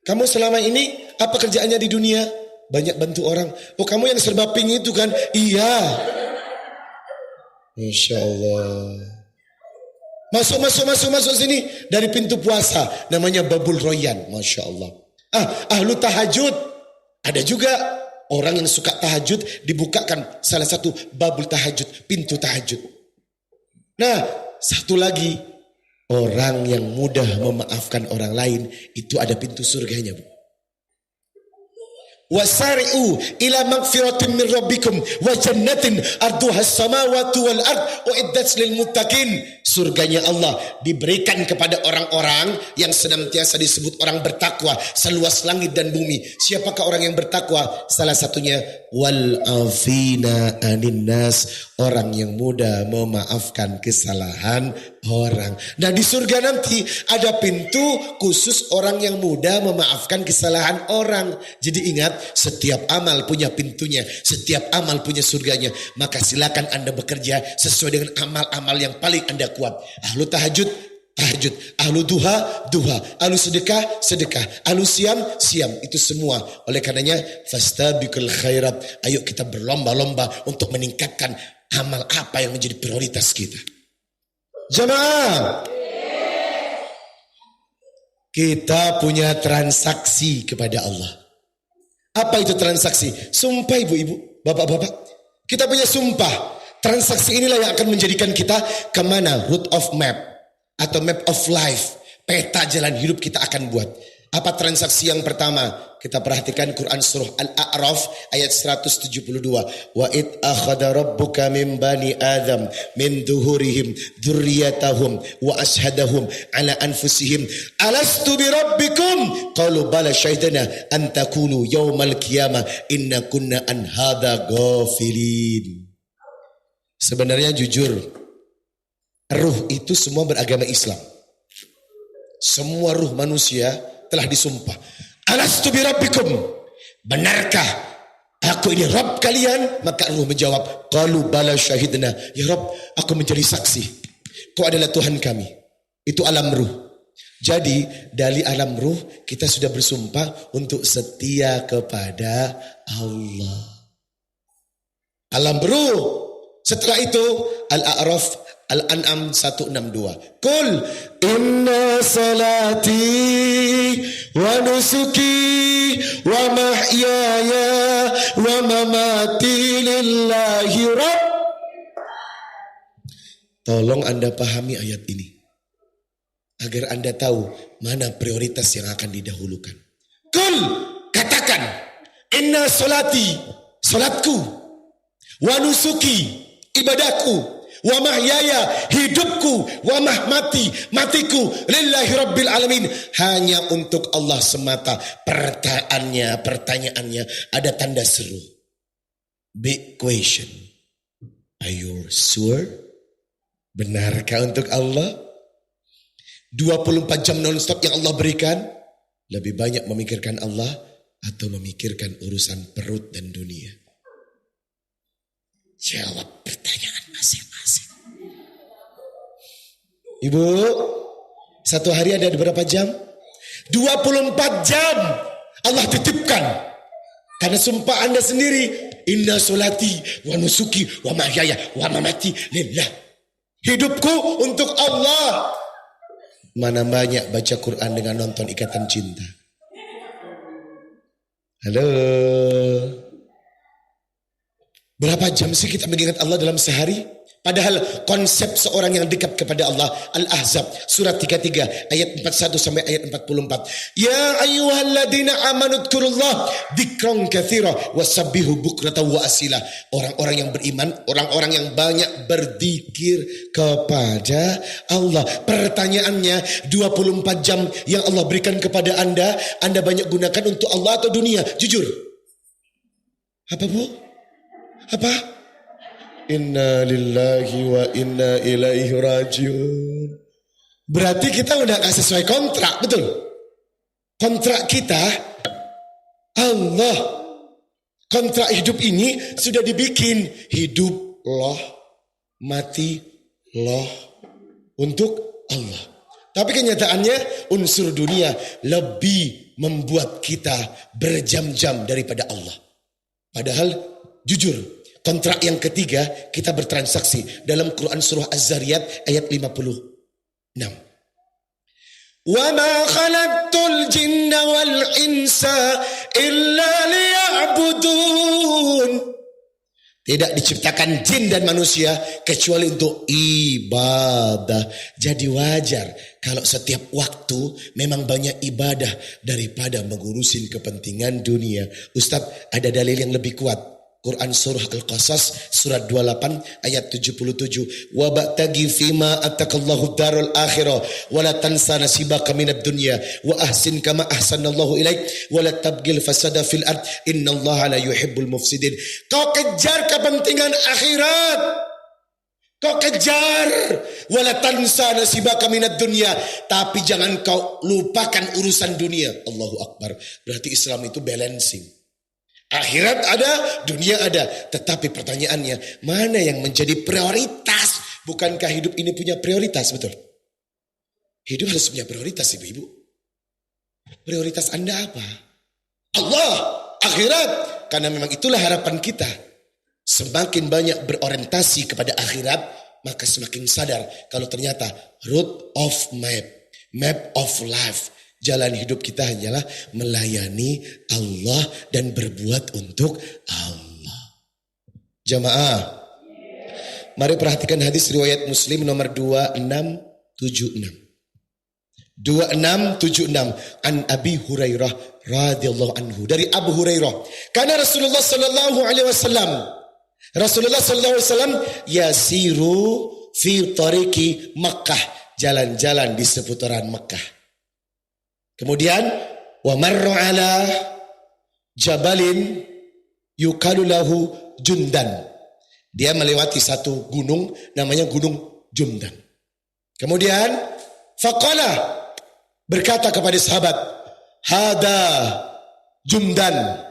Kamu selama ini apa kerjaannya di dunia? Banyak bantu orang. Oh kamu yang serba pink itu kan? Iya. Insya Allah. Masuk sini. Dari pintu puasa. Namanya Babul Royan. Masya Allah. Ahlu tahajud. Ada juga orang yang suka tahajud. Dibukakan salah satu babul tahajud. Pintu tahajud. Nah satu lagi. Orang yang mudah memaafkan orang lain. Itu ada pintu surganya. Wasari'u ila magfiratin min rabbikum wa jannatin arduha as-samawati wal ard uiddat lil muttaqin. Surganya Allah diberikan kepada orang-orang yang senantiasa disebut orang bertakwa seluas langit dan bumi. Siapakah orang yang bertakwa? Salah satunya wal afina anin nas, orang yang mudah memaafkan kesalahan orang. Nah di surga nanti ada pintu khusus orang yang mudah memaafkan kesalahan orang. Jadi ingat, setiap amal punya pintunya, setiap amal punya surganya. Maka silakan Anda bekerja sesuai dengan amal-amal yang paling Anda kuat. Ahlu tahajud, tahajud. Ahlu duha, duha. Ahlu sedekah, sedekah. Ahlu siam, siam. Itu semua. Oleh karenanya, fastabiqul khairat. Ayo kita berlomba-lomba untuk meningkatkan amal apa yang menjadi prioritas kita. Jamaah, kita punya transaksi kepada Allah. Apa itu transaksi? Sumpah ibu-ibu, bapak-bapak. Kita punya sumpah. Transaksi inilah yang akan menjadikan kita kemana? Route of map atau map of life. Peta jalan hidup kita akan buat. Apa transaksi yang pertama? Kita perhatikan Quran surah Al-A'raf ayat 172. Wa id akhadha rabbuka min bani Adam min duhurihim dzurriyyatahum wa ashhadahum ala anfusihim alastu bi rabbikum qalu bala syahidna an taqulu yaumal qiyamah inna kunna an hadza ghafilin. Sebenarnya jujur, ruh itu semua beragama Islam. Semua ruh manusia telah disumpah. Alastu bi rabbikum, benarkah aku ini Rabb kalian? Maka ruh menjawab, qalu bala syahidna, ya Rabb, aku menjadi saksi. Kau adalah Tuhan kami. Itu alam ruh. Jadi dari alam ruh kita sudah bersumpah untuk setia kepada Allah. Alam ruh. Setelah itu Al-A'raf Al-An'am 162. Qul inna salati wa nusuki wa mahyaya wa mamati lillahi rabb. Tolong Anda pahami ayat ini agar Anda tahu mana prioritas yang akan didahulukan. Qul, katakan, inna salati, salatku, wa nusuki, ibadahku, wa mahyaya, hidupku, wa mahmati, matiku, lillahi rabbil alamin, hanya untuk Allah semata. Pertanyaannya ada tanda seru. Big question. Are you sure? Benarkah untuk Allah? 24 jam non-stop yang Allah berikan, lebih banyak memikirkan Allah atau memikirkan urusan perut dan dunia? Jawab pertanyaan masing-masing. Ibu, satu hari ada berapa jam? 24 jam Allah titipkan. Karena sumpah Anda sendiri, inna solati wa nusuki wa mahyaya wa mamati lillah. Hidupku untuk Allah. Mana banyak baca Quran dengan nonton Ikatan Cinta. Halo. Berapa jam sih kita mengingat Allah dalam sehari? Padahal konsep seorang yang dekat kepada Allah, Al-Ahzab surat 33 ayat 41 sampai ayat 44. Ya ayyuhalladzina amanu dzkurullah dzikran katsira wasabbihu bukratan wa asila. Orang-orang yang beriman, orang-orang yang banyak berzikir kepada Allah. Pertanyaannya, 24 jam yang Allah berikan kepada Anda banyak gunakan untuk Allah atau dunia? Jujur. Apa Bu? Apa? Inna lillahi wa inna ilaihi rajiun. Berarti kita udah gak sesuai kontrak, betul? Kontrak kita, Allah, kontrak hidup ini sudah dibikin. Hidup loh, mati loh, untuk Allah. Tapi kenyataannya unsur dunia lebih membuat kita berjam-jam daripada Allah. Padahal jujur, kontrak yang ketiga kita bertransaksi dalam Quran surah Az-Zariyat ayat 56. Wa ma khalaqtul jinna wal insa illa liya'budun. Tidak diciptakan jin dan manusia kecuali untuk ibadah. Jadi wajar kalau setiap waktu memang banyak ibadah daripada mengurusin kepentingan dunia. Ustadz, ada dalil yang lebih kuat. Quran surah Al-Qasas surat 28 ayat 77. Wa ba'tagi fima atakallahu darul akhirah wa la tansa nasibaka minad dunya wa ahsin kama ahsanallahu ilaik wa la tabgil fasada fil ard innallaha la yuhibbul mufsidin. Kau kejar kepentingan akhirat. Kau kejar wala tansa nasibaka minad dunya, tapi jangan kau lupakan urusan dunia. Allahu Akbar. Berarti Islam itu balancing. Akhirat ada, dunia ada. Tetapi pertanyaannya, mana yang menjadi prioritas? Bukankah hidup ini punya prioritas, betul? Hidup harus punya prioritas, ibu-ibu. Prioritas Anda apa? Allah, akhirat. Karena memang itulah harapan kita. Semakin banyak berorientasi kepada akhirat, maka semakin sadar kalau ternyata road of map of life. Jalan hidup kita hanyalah melayani Allah dan berbuat untuk Allah. Jamaah, mari perhatikan hadis riwayat Muslim nomor 2676. 2676 an Abi Hurairah radhiyallahu anhu. Dari Abu Hurairah, karena Rasulullah sallallahu alaihi wasallam yasiru fi tariqi Makkah, jalan-jalan di seputaran Makkah. Kemudian wa marra ala jabalin yuqalu lahu Jundan. Dia melewati satu gunung namanya Gunung Jundan. Kemudian faqala, berkata kepada sahabat, hada Jundan,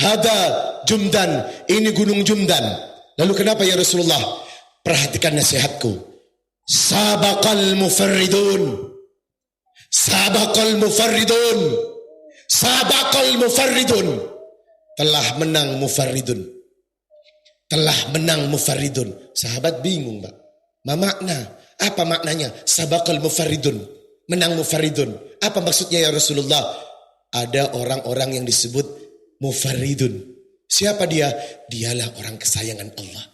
hada Jundan, ini Gunung Jundan. Lalu kenapa ya Rasulullah? Perhatikan nasihatku. Sabaqal mufarridun. Sabaqal mufarridun. Sabaqal mufarridun. Telah menang mufarridun. Telah menang mufarridun. Sahabat bingung, Pak. Makna, apa maknanya? Sabaqal mufarridun. Menang mufarridun. Apa maksudnya ya Rasulullah? Ada orang-orang yang disebut mufarridun. Siapa dia? Dialah orang kesayangan Allah.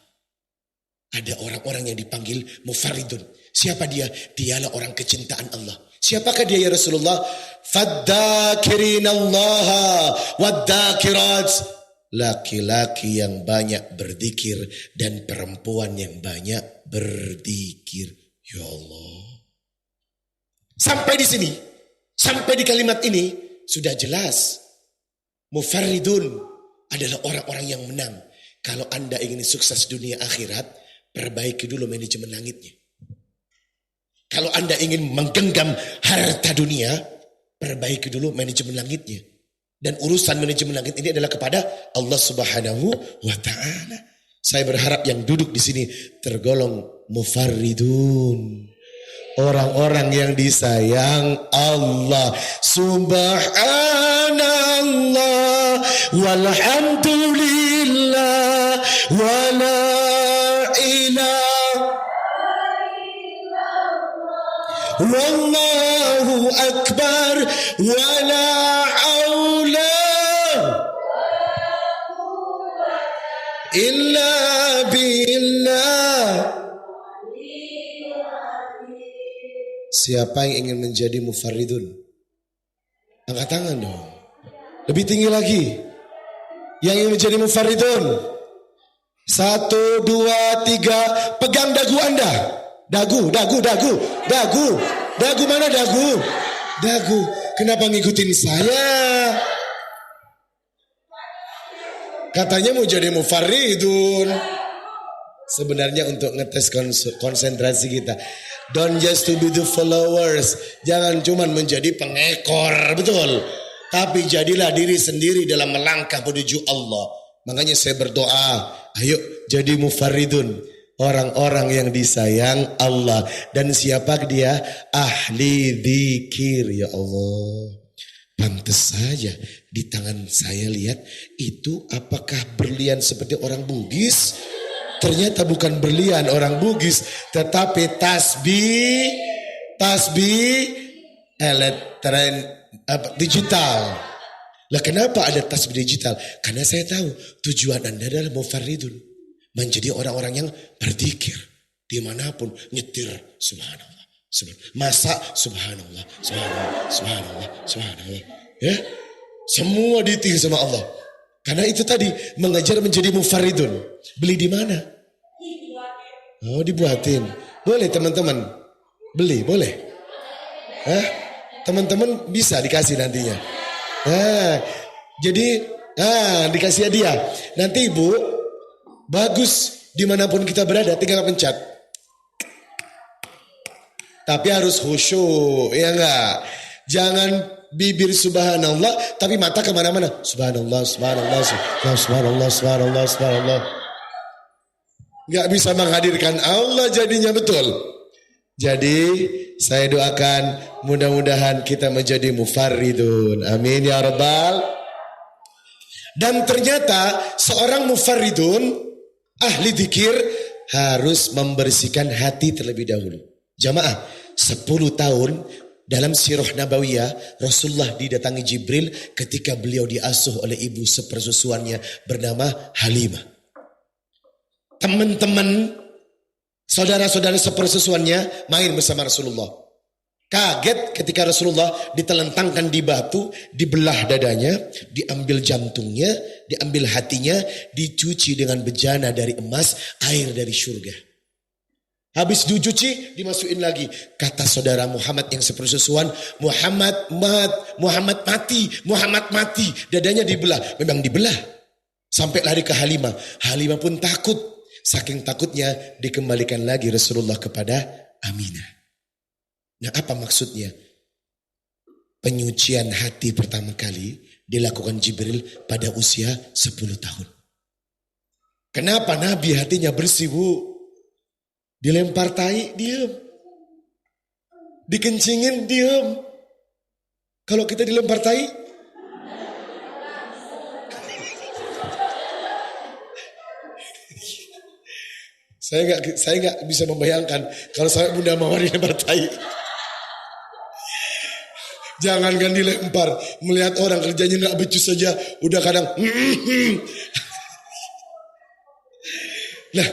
Ada orang-orang yang dipanggil mufarridun. Siapa dia? Dialah orang kecintaan Allah. Siapakah dia ya Rasulullah? Fadzakirinallaha wadzakirat. Laki-laki yang banyak berzikir dan perempuan yang banyak berzikir. Ya Allah. Sampai di sini, sampai di kalimat ini sudah jelas. Mufarridun adalah orang-orang yang menang. Kalau Anda ingin sukses dunia akhirat, perbaiki dulu manajemen langitnya. Kalau Anda ingin menggenggam harta dunia, perbaiki dulu manajemen langitnya. Dan urusan manajemen langit ini adalah kepada Allah Subhanahu wa Ta'ala. Saya berharap yang duduk di sini tergolong mufarridun. Orang-orang yang disayang Allah. Subhanallah walhamdulillah wala ilaha wallahu akbar wala haula illa billah. Siapa yang ingin menjadi mufarridun? Angkat tangan dong. Lebih tinggi lagi. Yang ingin menjadi mufarridun. 1, 2, 3. Pegang dagu Anda. Dagu. Dagu mana dagu? Dagu. Kenapa ngikutin saya? Katanya mau jadi mufarridun. Sebenarnya untuk ngetes konsentrasi kita. Don't just to be the followers. Jangan cuman menjadi pengekor, betul. Tapi jadilah diri sendiri dalam melangkah menuju Allah. Makanya saya berdoa, ayo jadi mufarridun. Orang-orang yang disayang Allah. Dan siapa dia? Ahli dzikir, ya Allah. Pantes saja di tangan saya lihat itu apakah berlian seperti orang Bugis? Ternyata bukan berlian orang Bugis, tetapi tasbih digital. Lah kenapa ada tasbih digital? Karena saya tahu tujuan Anda adalah mufarridun, menjadi orang-orang yang berzikir dimanapun, nyetir subhanallah, masak subhanallah, subhanallah, ya, semua diiting sama Allah. Karena itu tadi mengajar menjadi mufarridun. Beli di mana? Oh, dibuatin. Boleh teman-teman. Beli, boleh. Teman-teman bisa dikasih nantinya. Jadi dikasih hadiah. Nanti Ibu, bagus dimanapun kita berada, tinggal pencet. Tapi harus khusyuk, ya enggak? Jangan bibir subhanallah tapi mata kemana-mana. Subhanallah, subhanallah, subhanallah, subhanallah, subhanallah. Gak bisa menghadirkan Allah jadinya, betul. Jadi saya doakan mudah-mudahan kita menjadi mufarridun. Amin ya rabbal. Dan ternyata seorang mufarridun, ahli dzikir, harus membersihkan hati terlebih dahulu. Jamaah, 10 tahun dalam sirah Nabawiyah, Rasulullah didatangi Jibril ketika beliau diasuh oleh ibu sepersusuannya bernama Halimah. Teman-teman, saudara-saudara sepersusuannya main bersama Rasulullah. Kaget ketika Rasulullah ditelentangkan di batu, dibelah dadanya, diambil jantungnya, diambil hatinya, dicuci dengan bejana dari emas, air dari surga. Habis dicuci, dimasukin lagi. Kata saudara Muhammad yang sepersusuan, Muhammad mati. Dadanya dibelah. Memang dibelah. Sampai lari ke Halimah. Halimah pun takut. Saking takutnya dikembalikan lagi Rasulullah kepada Aminah. Nah, apa maksudnya? Penyucian hati pertama kali dilakukan Jibril pada usia 10 tahun. Kenapa Nabi hatinya bersih, Bu? Dilempar tai, diam. Dikencingin, diam. Kalau kita dilempar tai, saya nggak bisa membayangkan kalau saya Bunda Mawar dilempar tai. Jangankan dilempar, melihat orang kerjanya nggak becus saja, udah kadang. Nah,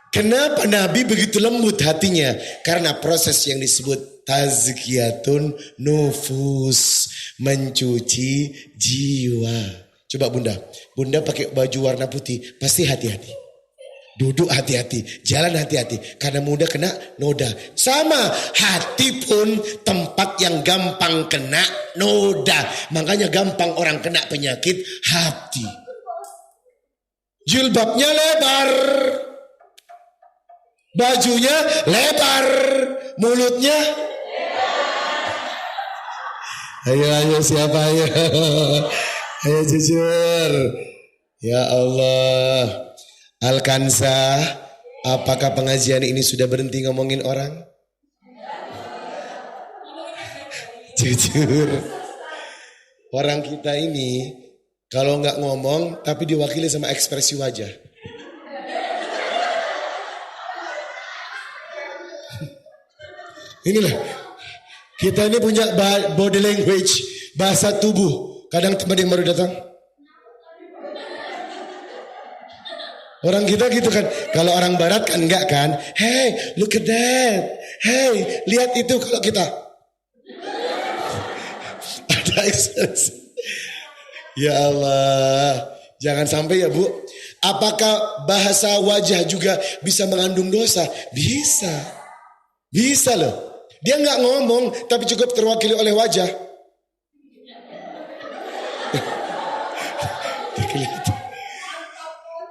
kenapa Nabi begitu lembut hatinya? Karena proses yang disebut tazkiyatun nufus, mencuci jiwa. Coba Bunda pakai baju warna putih, pasti hati-hati. Duduk hati-hati, jalan hati-hati, karena mudah kena noda. Sama, hati pun tempat yang gampang kena noda. Makanya gampang orang kena penyakit hati. Jilbabnya lebar, bajunya lebar, mulutnya ayo siapa ayo ayo jujur. Ya Allah, Alkansa, apakah pengajian ini sudah berhenti ngomongin orang? Jujur, orang kita ini kalau nggak ngomong tapi diwakili sama ekspresi wajah. Inilah, kita ini punya body language, bahasa tubuh. Kadang teman yang baru datang, orang kita gitu kan. Kalau orang barat kan enggak kan. Hey, look at that. Hey, lihat itu. Kalau kita ada ekspresi. Ya Allah, jangan sampai ya Bu. Apakah bahasa wajah juga bisa mengandung dosa? Bisa loh. Dia nggak ngomong tapi cukup terwakili oleh wajah.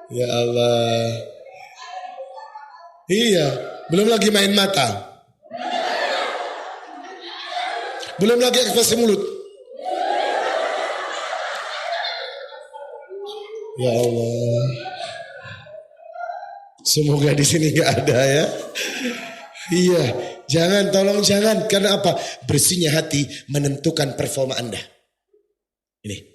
Ya Allah. Iya, belum lagi main mata. Belum lagi ekspresi mulut. Ya Allah. Semoga di sini gak ada ya. Iya, jangan, tolong jangan. Karena apa? Bersihnya hati menentukan performa Anda. Ini.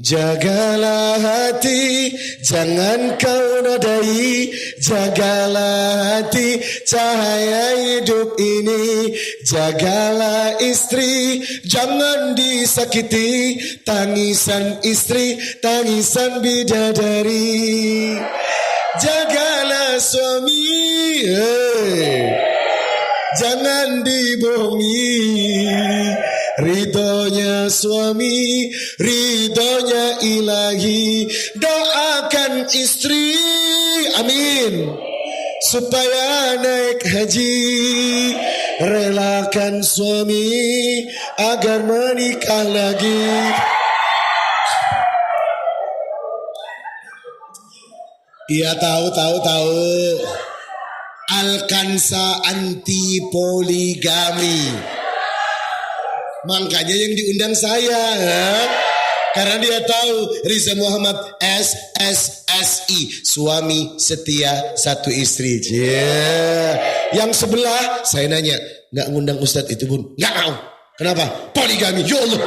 Jagalah hati, jangan kau nodai. Jagalah hati, cahaya hidup ini. Jagalah istri, jangan disakiti. Tangisan istri, tangisan bidadari. Jagalah suami, jangan dibohongi. Ridhonya suami, ridhonya ilahi. Doakan istri, amin, supaya naik haji. Relakan suami agar menikah lagi. Iya, tahu. Alkansa anti poligami. Makanya yang diundang saya, karena dia tahu Riza Muhammad SSSI, suami setia satu istri. Yang sebelah saya nanya, nggak ngundang Ustadz itu pun nggak mau. Kenapa? Poligami. Ya Allah.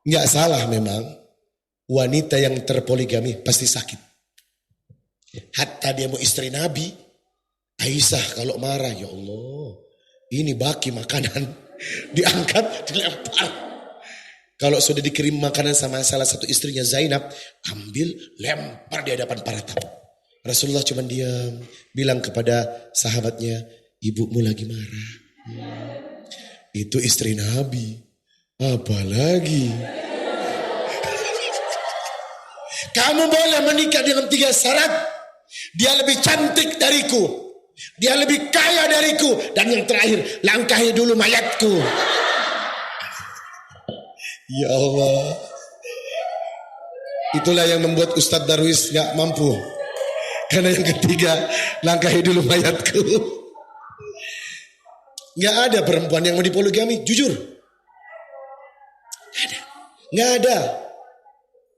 Nggak salah memang. Wanita yang terpoligami pasti sakit. Hatta dia mau istri Nabi, Aisyah kalau marah, ya Allah, ini baki makanan, diangkat, dilempar. Kalau sudah dikirim makanan sama salah satu istrinya Zainab, ambil, lempar di hadapan para tamu. Rasulullah cuma diam, bilang kepada sahabatnya, ibumu lagi marah. Itu istri Nabi, apalagi. Kamu boleh menikah dengan 3 syarat. Dia lebih cantik dariku, dia lebih kaya dariku, dan yang terakhir, langkahi dulu mayatku. Ya Allah. Itulah yang membuat Ustadz Darwis gak mampu. Karena yang ketiga, langkahi dulu mayatku. Gak ada perempuan yang mau dipoligami, jujur. Gak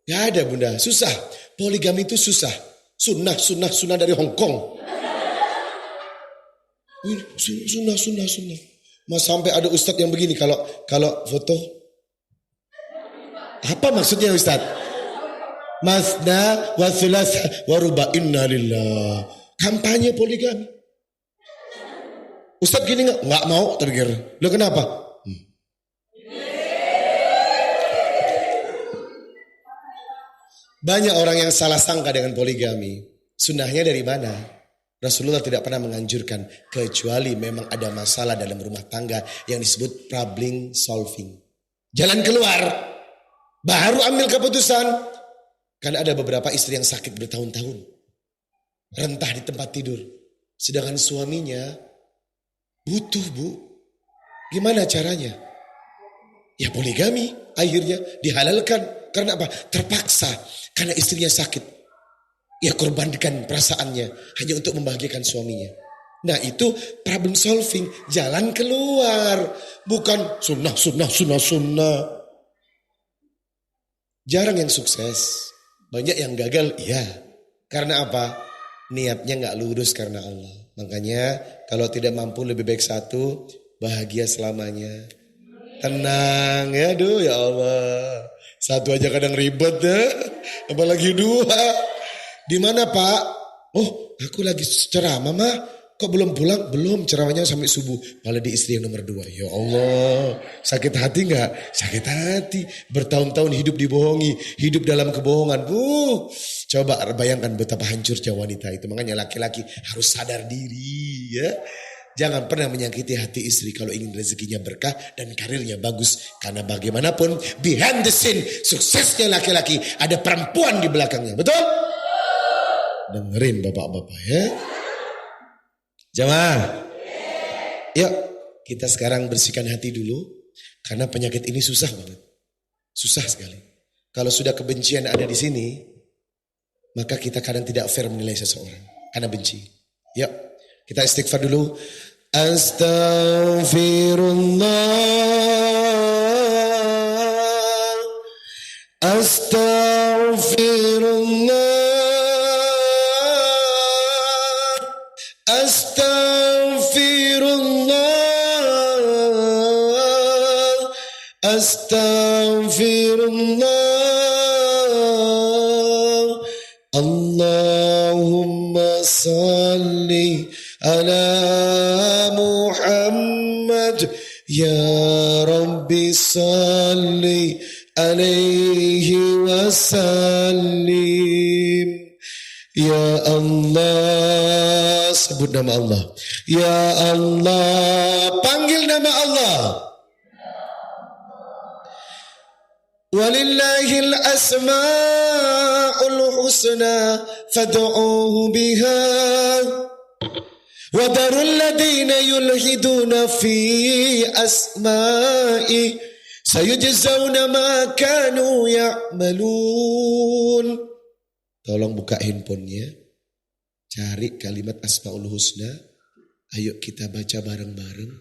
ada bunda, susah. Poligami itu susah. Sunnah dari Hong Kong. Sunnah. Mas sampai ada ustadz yang begini kalau foto. Apa maksudnya ustadz? Masna wa thulatha wa ruba, inna lillah. Kampanye poligami. Ustadz gini nggak mau terger. Lo kenapa? Banyak orang yang salah sangka dengan poligami. Sunnahnya dari mana? Rasulullah tidak pernah menganjurkan kecuali memang ada masalah dalam rumah tangga yang disebut problem solving. Jalan keluar, baru ambil keputusan. Karena ada beberapa istri yang sakit bertahun-tahun, rentah di tempat tidur. Sedangkan suaminya butuh, Bu. Gimana caranya? Ya poligami, akhirnya dihalalkan. Karena apa? Terpaksa. Karena istrinya sakit. Ya korbankan perasaannya hanya untuk membahagiakan suaminya. Nah itu problem solving. Jalan keluar. Bukan sunnah. Jarang yang sukses. Banyak yang gagal. Iya. Karena apa? Niatnya gak lurus karena Allah. Makanya kalau tidak mampu lebih baik satu. Bahagia selamanya. Tenang ya, aduh ya Allah. Satu aja kadang ribet ya, apalagi 2. Di mana Pak? Oh, aku lagi ceramah mah. Kok belum pulang? Belum, ceramahnya sampai subuh. Malah di istri yang nomor 2. Ya Allah, sakit hati nggak? Sakit hati. Bertahun-tahun hidup dibohongi, hidup dalam kebohongan. Coba bayangkan betapa hancurnya wanita itu. Makanya laki-laki harus sadar diri ya. Jangan pernah menyakiti hati istri kalau ingin rezekinya berkah dan karirnya bagus. Karena bagaimanapun behind the scene suksesnya laki-laki ada perempuan di belakangnya. Betul? Dengerin bapak-bapak ya. Jamaah. Yuk kita sekarang bersihkan hati dulu. Karena penyakit ini susah banget. Susah sekali. Kalau sudah kebencian ada di sini, maka kita kadang tidak fair menilai seseorang karena benci. Yuk, kita istighfar dulu. Astaghfirullah, astaghfirullah, astaghfirullah, astaghfirullah. Allahumma salli ala Muhammad, ya Rabbi salli alaihi wasallim. Ya Allah, sebut nama Allah. Ya Allah, panggil nama Allah. Walillahil asma'ul husna fad'uuhu biha. وَذَرُوا الَّذِينَ يُلْحِدُونَ فِي أَسْمَائِهِ سَيُجْزَوْنَ مَا كَانُوا يَعْمَلُونَ. Tolong buka handphonenya, cari kalimat Asmaul Husna. Ayo kita baca bareng-bareng,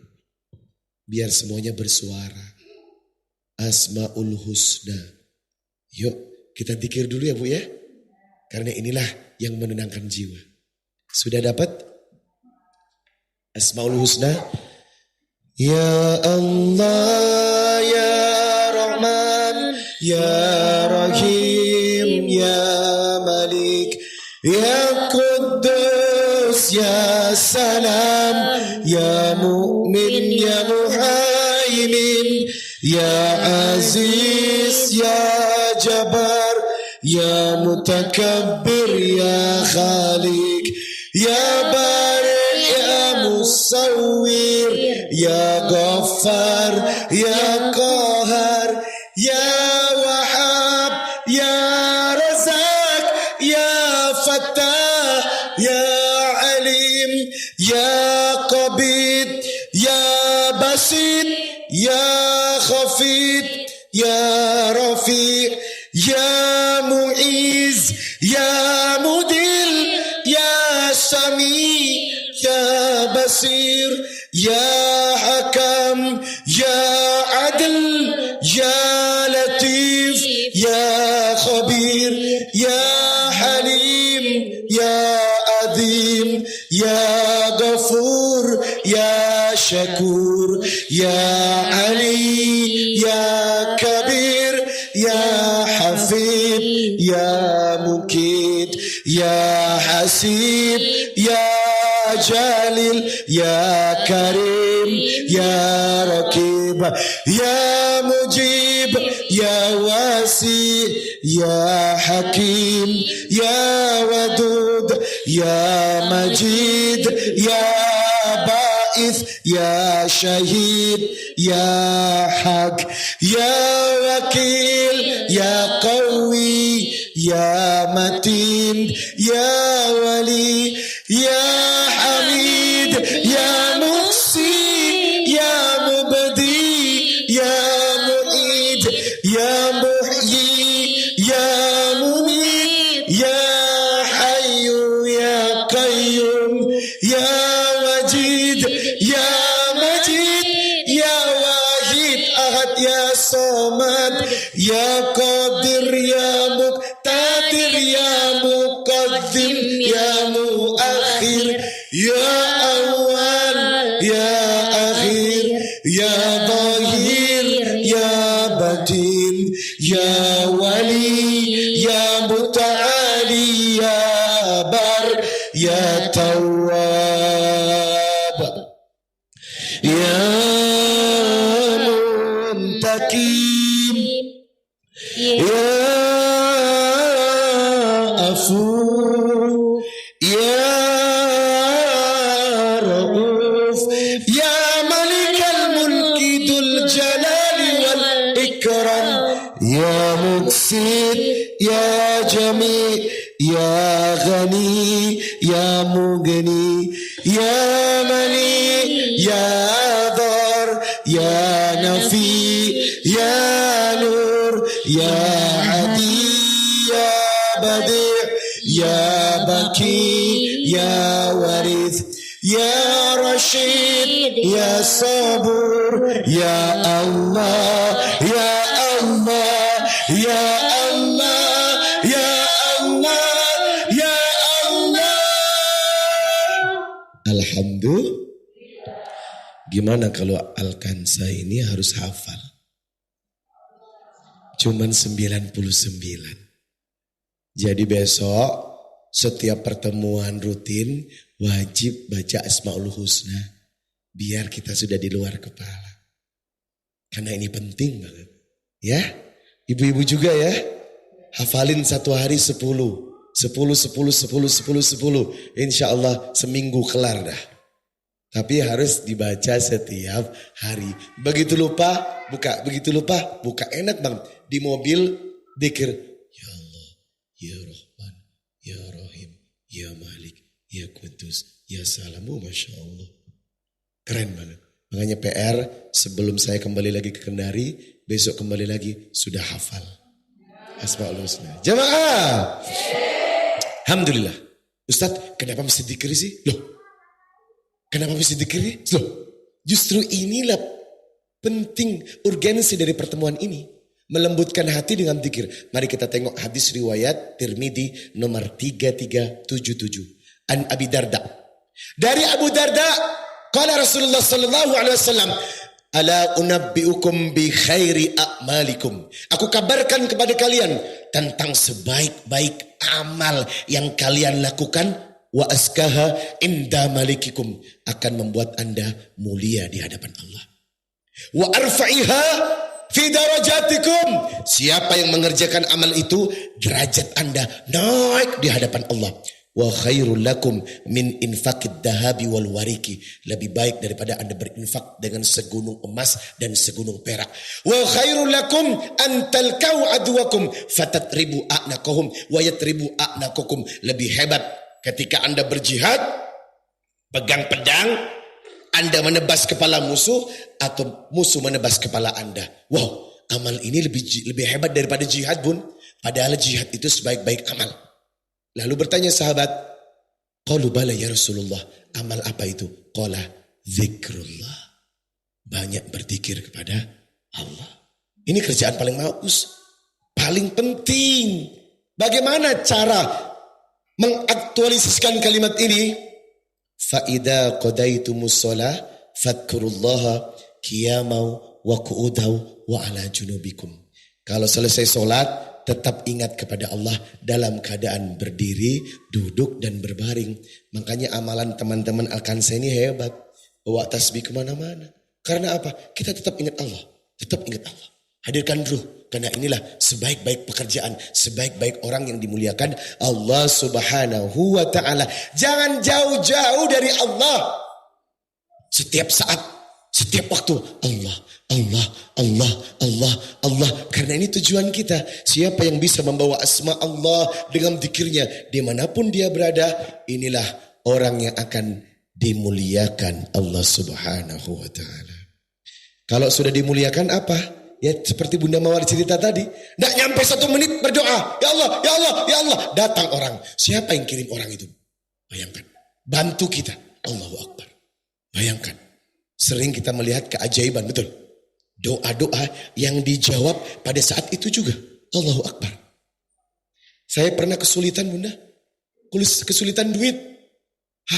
biar semuanya bersuara. Asmaul Husna. Yuk kita zikir dulu ya Bu ya, karena inilah yang menenangkan jiwa. Sudah dapat Asmaul Husna? Ya Allah, ya Rahman, ya Rahim, ya Malik, ya Quddus, ya Salam, ya Mu'min, ya Muhaimin, ya Aziz, ya Jabbar, ya Mutakabbir, ya Khaliq, ya Bari, Musawwir, ya Ghaffar, ya Qahar, ya Wahhab, ya Razak, ya Fattah, ya Alim, ya Qabid, ya Basit, ya Khafid, ya Rafi', ya Mu'iz, ya Mudil, ya Sami, ya Basir, ya Hakam, ya Adl, ya Latif, ya Khabir, ya Halim, ya Azim, ya Ghafur, ya Shakur, ya Ali, ya Kabir, ya Hafid, ya Mukid, ya Hasib, ya Jalil, ya Karim, ya Rakib, ya Mujib, ya Wasi, ya Hakim, ya Wadud, ya Majid, ya Ba'ith, ya Shahid, ya Haq, ya Wakil, ya Qawi, ya Matin, ya Wali, ya Hamid, ya Muhsi, ya Mubdi, ya Mu'id, ya Muhyi, ya Mumit, ya Hayyu, ya Qayyum, ya Wajid, ya Majid, ya Wahid, Ahad, ya Samad, ya Qadir, ya Muqtadir, ya Muqaddim, ya Muakhir, ya Awal, ya Akhir, ya Zahir, ya Batin, ya Wali, ya Muta'ali, ya Bar, ya Tawwab, ya Muntakim, ya Afu, ya Rauf, ya Malikal Mulki Dzul Jalali wal Ikram, ya Muqsit, ya Jami', ya Ghani, ya Mughni, ya Mani, ya Dhar, ya Nafi, ya Nur, ya Hadi, ya Badi', Ya Baki, Ya Warith, Ya Rashid, Ya Sabur, Ya Allah, Ya Allah, Ya Allah, Ya Allah, Ya Allah. Alhamdulillah. Gimana kalau Alkansa ini harus hafal? Cuman 99. Jadi besok setiap pertemuan rutin wajib baca Asmaul Husna. Biar kita sudah di luar kepala. Karena ini penting banget. Ya, ibu-ibu juga ya. Hafalin satu hari 10. 10. Insya Allah seminggu kelar dah. Tapi harus dibaca setiap hari. Begitu lupa, buka. Begitu lupa, buka. Enak banget. Di mobil, dzikir. Ya Allah, Ya Rahman, Ya Rahim, Ya Malik, Ya Qudus, Ya Salam. Masya Allah. Keren banget. Makanya PR, sebelum saya kembali lagi ke Kendari, besok kembali lagi, sudah hafal Asmaul Husna. Jamaah. Alhamdulillah. Ustadz, kenapa mesti dzikir sih? Loh. Kenapa mesti dzikir? Loh, justru inilah penting urgensi dari pertemuan ini. Melembutkan hati dengan dzikir. Mari kita tengok hadis riwayat Tirmidzi nomor 3377. An Abi Darda. Dari Abu Darda, qala Rasulullah sallallahu alaihi wasallam, ala unabbiukum bi khairi a'malikum. Aku kabarkan kepada kalian tentang sebaik-baik amal yang kalian lakukan. Wa askaha inda malikikum, akan membuat Anda mulia di hadapan Allah. Wa arfa'iha fi darajatikum, siapa yang mengerjakan amal itu derajat Anda naik di hadapan Allah. Wa khairul lakum min infaqid dahabi wal wariki, lebih baik daripada Anda berinfak dengan segunung emas dan segunung perak. Wa khairul lakum an talqau adwakum fatatribu a'naqahum wa yatribu a'naqakum, lebih hebat ketika Anda berjihad, pegang pedang, Anda menebas kepala musuh atau musuh menebas kepala Anda. Wow, amal ini lebih hebat daripada jihad, Bun. Padahal jihad itu sebaik-baik amal. Lalu bertanya sahabat, qalu bala ya Rasulullah, amal apa itu? Qala zikrullah, banyak berzikir kepada Allah. Ini kerjaan paling bagus, paling penting. Bagaimana cara mengaktualisasikan kalimat ini? Fa'idha qadaitumus shalah fadkurullaha qiyamau wa qu'udau wa ala junubikum. Kalau selesai sholat, tetap ingat kepada Allah dalam keadaan berdiri, duduk dan berbaring. Makanya amalan teman-teman Alkansa ini hebat. Bawa tasbih kemana-mana. Karena apa? Kita tetap ingat Allah. Tetap ingat Allah. Hadirkan ruh. Karena inilah sebaik-baik pekerjaan, sebaik-baik orang yang dimuliakan Allah subhanahu wa ta'ala. Jangan jauh-jauh dari Allah. Setiap saat, setiap waktu, Allah, Allah, Allah, Allah, Allah. Karena ini tujuan kita. Siapa yang bisa membawa asma Allah dengan zikirnya dimanapun dia berada, inilah orang yang akan dimuliakan Allah subhanahu wa ta'ala. Kalau sudah dimuliakan apa? Ya seperti Bunda Mawar cerita tadi. Nggak nyampe 1 menit berdoa. Ya Allah, ya Allah, ya Allah. Datang orang. Siapa yang kirim orang itu? Bayangkan. Bantu kita. Allahu Akbar. Bayangkan. Sering kita melihat keajaiban. Betul. Doa-doa yang dijawab pada saat itu juga. Allahu Akbar. Saya pernah kesulitan, Bunda. Kesulitan duit.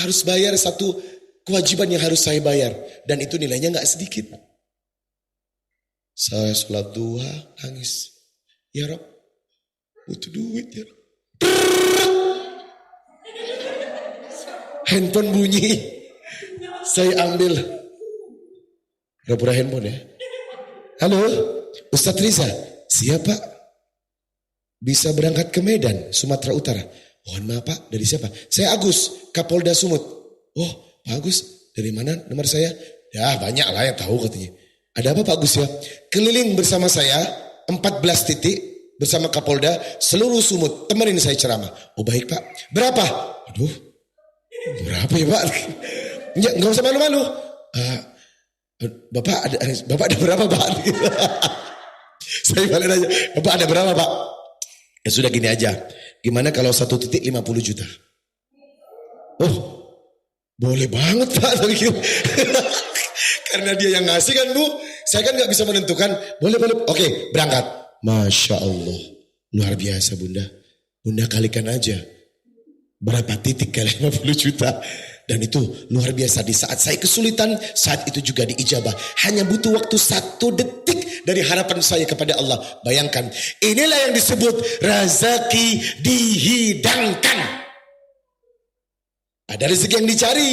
Harus bayar satu kewajiban yang harus saya bayar. Dan itu nilainya nggak sedikit. Saya sholat duha, nangis. Ya Rob, butuh duit ya Rob. Handphone bunyi. Saya ambil. Pura-pura handphone ya. Halo, Ustadz Riza. Siapa? Bisa berangkat ke Medan, Sumatera Utara. Mohon maaf Pak, dari siapa? Saya Agus, Kapolda Sumut. Oh, Pak Agus, dari mana nomor saya? Ya banyak lah yang tahu katanya. Ada apa Pak Gus ya? Keliling bersama saya 14 titik bersama Kapolda seluruh Sumut. Temenin saya ceramah. Oh baik Pak. Berapa? Aduh. Berapa ya Pak? Enggak usah malu-malu. Bapak ada berapa Pak? Saya balik aja. Bapak ada berapa Pak? Ya sudah gini aja. Gimana kalau 1 titik 50 juta? Oh, boleh banget Pak. Karena dia yang ngasih kan Bu. Saya kan gak bisa menentukan. Boleh. Oke, berangkat. Masya Allah. Luar biasa Bunda. Bunda kalikan aja. Berapa titik kali 50 juta. Dan itu luar biasa. Di saat saya kesulitan, saat itu juga diijabah. Hanya butuh waktu 1 detik dari harapan saya kepada Allah. Bayangkan, inilah yang disebut rezeki dihidangkan. Ada rezeki yang dicari,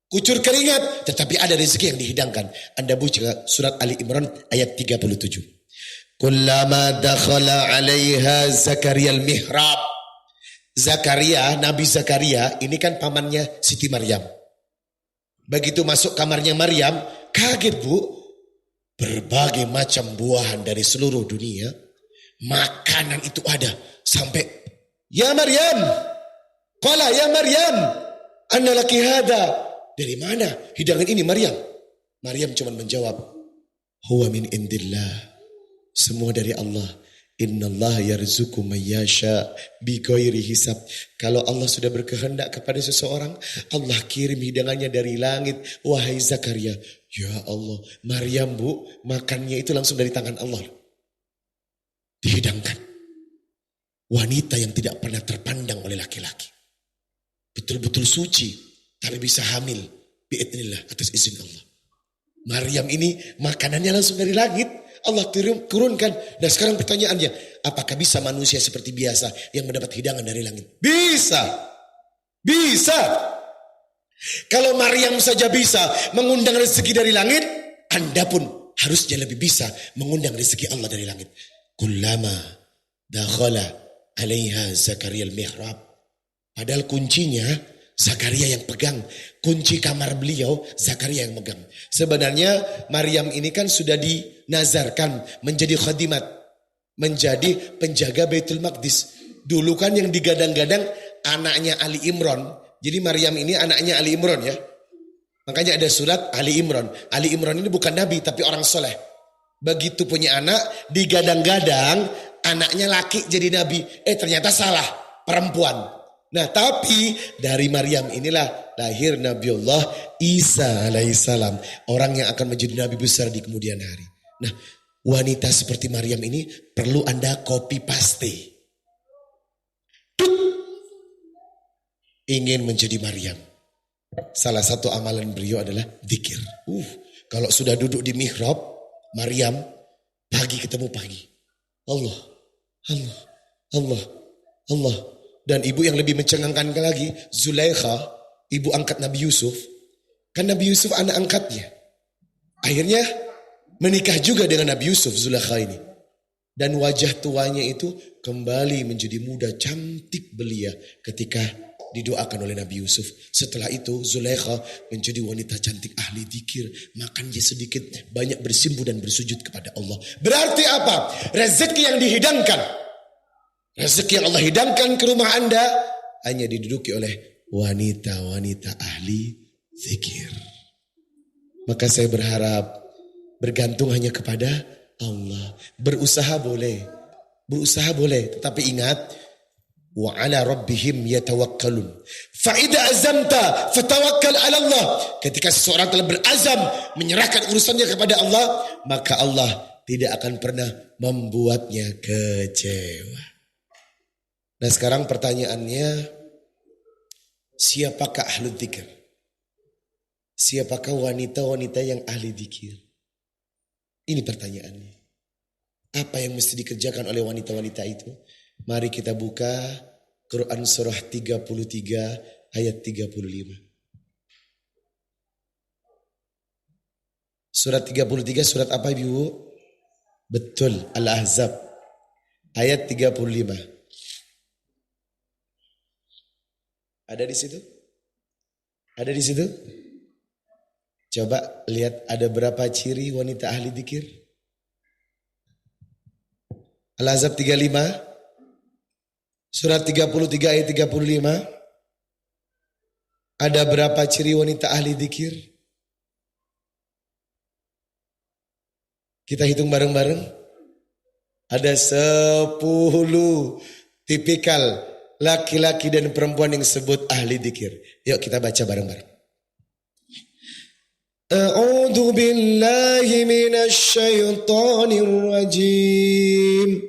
kucur keringat, tetapi ada rezeki yang dihidangkan. Anda baca surat Ali Imran ayat 37. Kullama dakhala 'alaiha Zakaria al-mihrab. Zakaria, Nabi Zakaria, ini kan pamannya Siti Maryam. Begitu masuk kamarnya Maryam, kaget Bu. Berbagai macam buahan dari seluruh dunia, makanan itu ada. Sampai, ya Maryam, qala ya Maryam, anna laki hada. Dari mana hidangan ini Maryam? Maryam cuma menjawab, huwa min indillah. Semua dari Allah. Innallaha yarzuqu man yasha bighairi hisab. Kalau Allah sudah berkehendak kepada seseorang, Allah kirim hidangannya dari langit. Wahai Zakaria, ya Allah, Maryam Bu, makannya itu langsung dari tangan Allah. Dihidangkan. Wanita yang tidak pernah terpandang oleh laki-laki. Betul-betul suci, tapi bisa hamil biidznillah atas izin Allah. Maryam ini makanannya langsung dari langit. Allah turunkan. Dan sekarang pertanyaannya, apakah bisa manusia seperti biasa yang mendapat hidangan dari langit? Bisa. Kalau Maryam saja bisa mengundang rezeki dari langit, Anda pun harusnya lebih bisa mengundang rezeki Allah dari langit. Kullama dakhala 'alaiha Zakaria al-mihrab. Padahal kuncinya Zakaria yang pegang. Kunci kamar beliau Zakaria yang megang. Sebenarnya Maryam ini kan sudah dinazarkan menjadi khadimat. Menjadi penjaga Baitul Maqdis. Dulu kan yang digadang-gadang anaknya Ali Imran. Jadi Maryam ini anaknya Ali Imran ya. Makanya ada surat Ali Imran. Ali Imran ini bukan nabi tapi orang soleh. Begitu punya anak digadang-gadang anaknya laki jadi nabi. Ternyata salah, perempuan. Nah tapi dari Maryam inilah lahir Nabiullah Isa alaihissalam. Orang yang akan menjadi nabi besar di kemudian hari. Nah wanita seperti Maryam ini perlu Anda copy paste. Ingin menjadi Maryam. Salah satu amalan beliau adalah zikir. Kalau sudah duduk di mihrab Maryam, pagi ketemu pagi. Allah. Dan ibu yang lebih mencengangkan lagi, Zulaikha, ibu angkat Nabi Yusuf. Kan Nabi Yusuf anak angkatnya. Akhirnya menikah juga dengan Nabi Yusuf, Zulaikha ini. Dan wajah tuanya itu kembali menjadi muda, cantik belia ketika didoakan oleh Nabi Yusuf. Setelah itu Zulaikha menjadi wanita cantik ahli zikir. Makannya sedikit, banyak bersimpuh dan bersujud kepada Allah. Berarti apa? Rezeki yang dihidangkan. Rezeki yang Allah hidangkan ke rumah Anda hanya diduduki oleh wanita-wanita ahli zikir. Maka saya berharap bergantung hanya kepada Allah. Berusaha boleh, tetapi ingat, wa ala rabbihim yatawakkalun. Fa idza azamta fatawakkal ala Allah. Ketika seseorang telah berazam menyerahkan urusannya kepada Allah, maka Allah tidak akan pernah membuatnya kecewa. Nah sekarang pertanyaannya, siapakah ahli dzikir? Siapakah wanita-wanita yang ahli dzikir? Ini pertanyaannya. Apa yang mesti dikerjakan oleh wanita-wanita itu? Mari kita buka Quran surah 33 ayat 35. Surat 33 surat apa Ibu? Betul, Al-Ahzab ayat 35. Ada di situ? Ada di situ? Coba lihat ada berapa ciri wanita ahli dzikir? Al-Ahzab 35. Surat 33 ayat 35. Ada berapa ciri wanita ahli dzikir? Kita hitung bareng-bareng. Ada 10 tipikal laki-laki dan perempuan yang sebut ahli dzikir. Yuk kita baca bareng-bareng. A'udzu billahi minasy syaithanir rajim.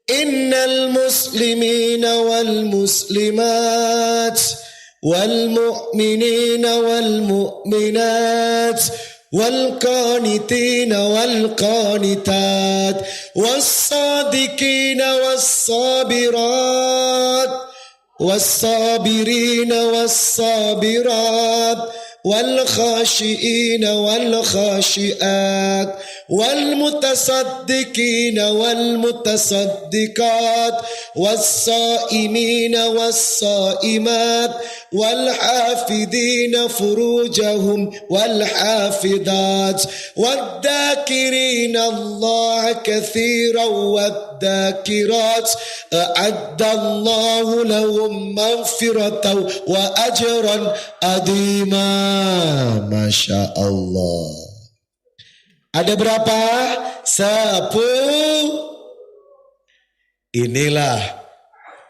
Innal muslimina wal muslimat wal mu'minina wal mu'minat wal qanitina wal qanitat was sadiqina was sabirat was sabirina was sabirat wal khashiina wal khashiat wal mutasaddiqina wal mutasaddiqat was saimina was saimat wal hafidina furujahum wal hafidat wad dzakirina Allah katsiran wad dzakirat a'adda Allah lahum maghfiratan wa ajran adima. Masya Allah. Ada berapa? 10. Inilah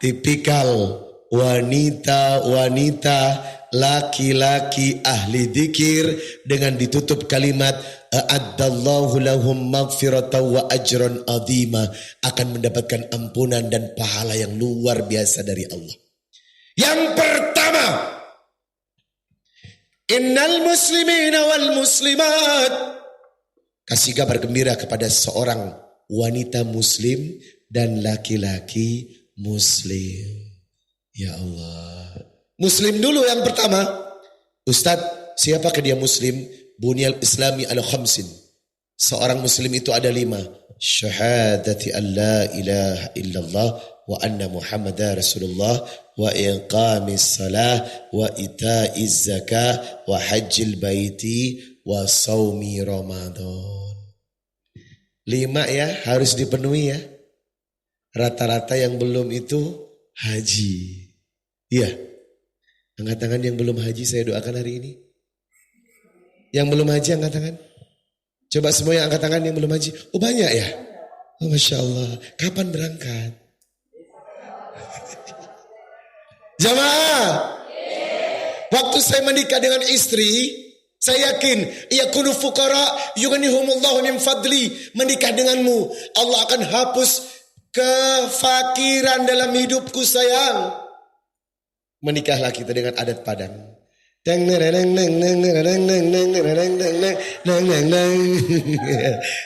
tipikal wanita-wanita laki-laki ahli dzikir dengan ditutup kalimat a'addallahu lahum maghfiratan wa ajran azima, akan mendapatkan ampunan dan pahala yang luar biasa dari Allah. Yang pertama, innal muslimina wal muslimat, kasih kabar gembira kepada seorang wanita muslim dan laki-laki muslim. Ya Allah. Muslim dulu yang pertama. Ustadz, siapakah dia muslim? Bunyal islami ala khamsin. Seorang muslim itu ada 5. Syahadati an la ilaha illallah wa anna muhammadar rasulullah wa iqamis salah wa itaiz zakah wa hajjil baiti wa saumi ramadan. 5 ya, harus dipenuhi ya. Rata-rata yang belum itu haji. Iya. Angkat tangan yang belum haji, saya doakan hari ini. Yang belum haji angkat tangan. Coba semua yang angkat tangan yang belum haji. Oh banyak ya? Oh Masya Allah. Kapan berangkat? Jamaah. Waktu saya menikah dengan istri, saya yakin yakunu fuqara yughnihumullahu min fadli. Menikah denganmu, Allah akan hapus kefakiran dalam hidupku sayang. Menikahlah kita dengan adat Padang.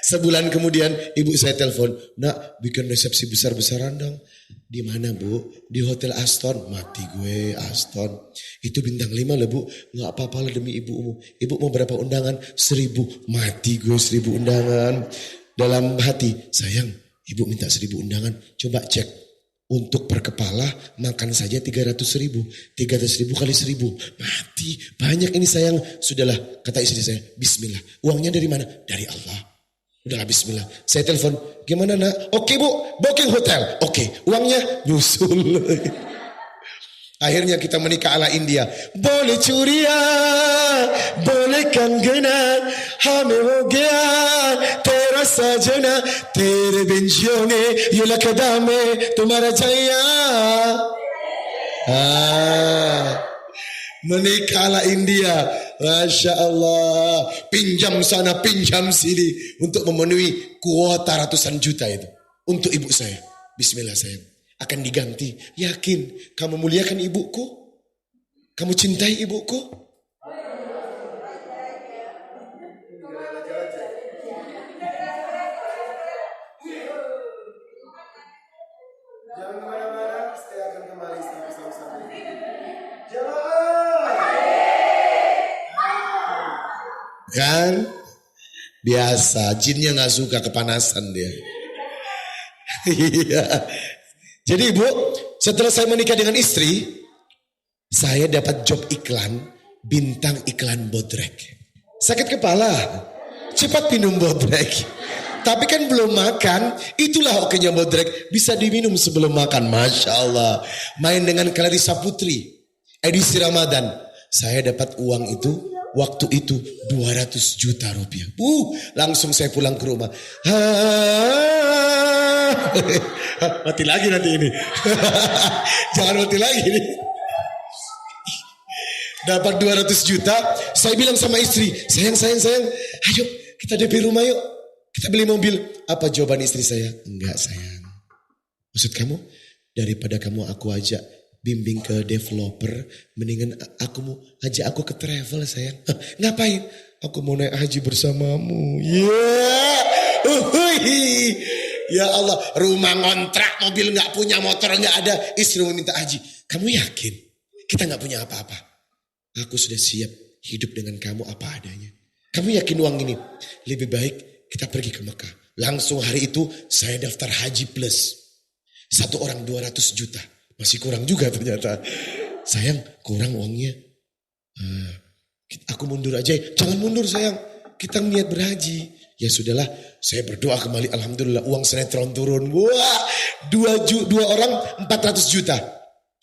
Sebulan kemudian ibu saya telepon, nak bikin resepsi besar-besaran dong. Di mana bu? Di Hotel Aston. Mati gue Aston. Itu bintang 5 lah bu. Nggak apa-apa lah demi ibumu. Ibu mau berapa undangan? 1000. Mati gue 1000 undangan. Dalam hati, sayang, ibu minta 1000 undangan. Coba cek. Untuk per kepala makan saja 300.000. 300.000 kali 1000. Mati. Banyak ini sayang. Sudahlah, kata istri saya. Bismillah. Uangnya dari mana? Dari Allah. Udahlah bismillah. Saya telepon. Gimana nak? Oke bu, booking hotel. Oke, uangnya nyusul. Akhirnya kita menikah ala India. Boleh curia, boleh kanggena, hame ho gaya, tera sajana, tere benjone, yula kadame, tumara jaya. Menikah ala India. Masya Allah. Pinjam sana, pinjam sini. Untuk memenuhi kuota ratusan juta itu. Untuk ibu saya. Bismillah sayang. Akan diganti. Yakin kamu muliakan ibuku? Kamu cintai ibuku? Jangan kemana-mana, saya akan kembali bersama-sama. Kan? Biasa, jinnya gak suka kepanasan dia. Iya. Jadi ibu, setelah saya menikah dengan istri, saya dapat job iklan, bintang iklan bodrek. Sakit kepala, cepat minum bodrek. Tapi kan belum makan, itulah okenya bodrek. Bisa diminum sebelum makan, Masya Allah. Main dengan Clarissa Putri, edisi Ramadan. Saya dapat uang itu waktu itu 200 juta rupiah. Langsung saya pulang ke rumah. Mati lagi nanti ini. Jangan mati lagi ini. Dapat 200 juta, saya bilang sama istri, sayang, ayo kita DP rumah yuk. Kita beli mobil. Apa jawaban istri saya? Enggak sayang. Maksud kamu? Daripada kamu aku ajak bimbing ke developer, mendingan aku mau ajak aku ke travel sayang. Ngapain? Aku mau naik haji bersamamu. Ya Allah, rumah ngontrak, mobil gak punya, motor gak ada, istri mau minta haji. Kamu yakin? Kita gak punya apa-apa. Aku sudah siap hidup dengan kamu apa adanya. Kamu yakin uang ini? Lebih baik kita pergi ke Mekah. Langsung hari itu saya daftar haji plus. Satu orang 200 juta. Masih kurang juga ternyata. Sayang, kurang uangnya. Aku mundur aja. Jangan mundur sayang. Kita niat berhaji. Ya sudahlah, saya berdoa kembali. Alhamdulillah uang sinetron turun. Wah, dua orang 400 juta.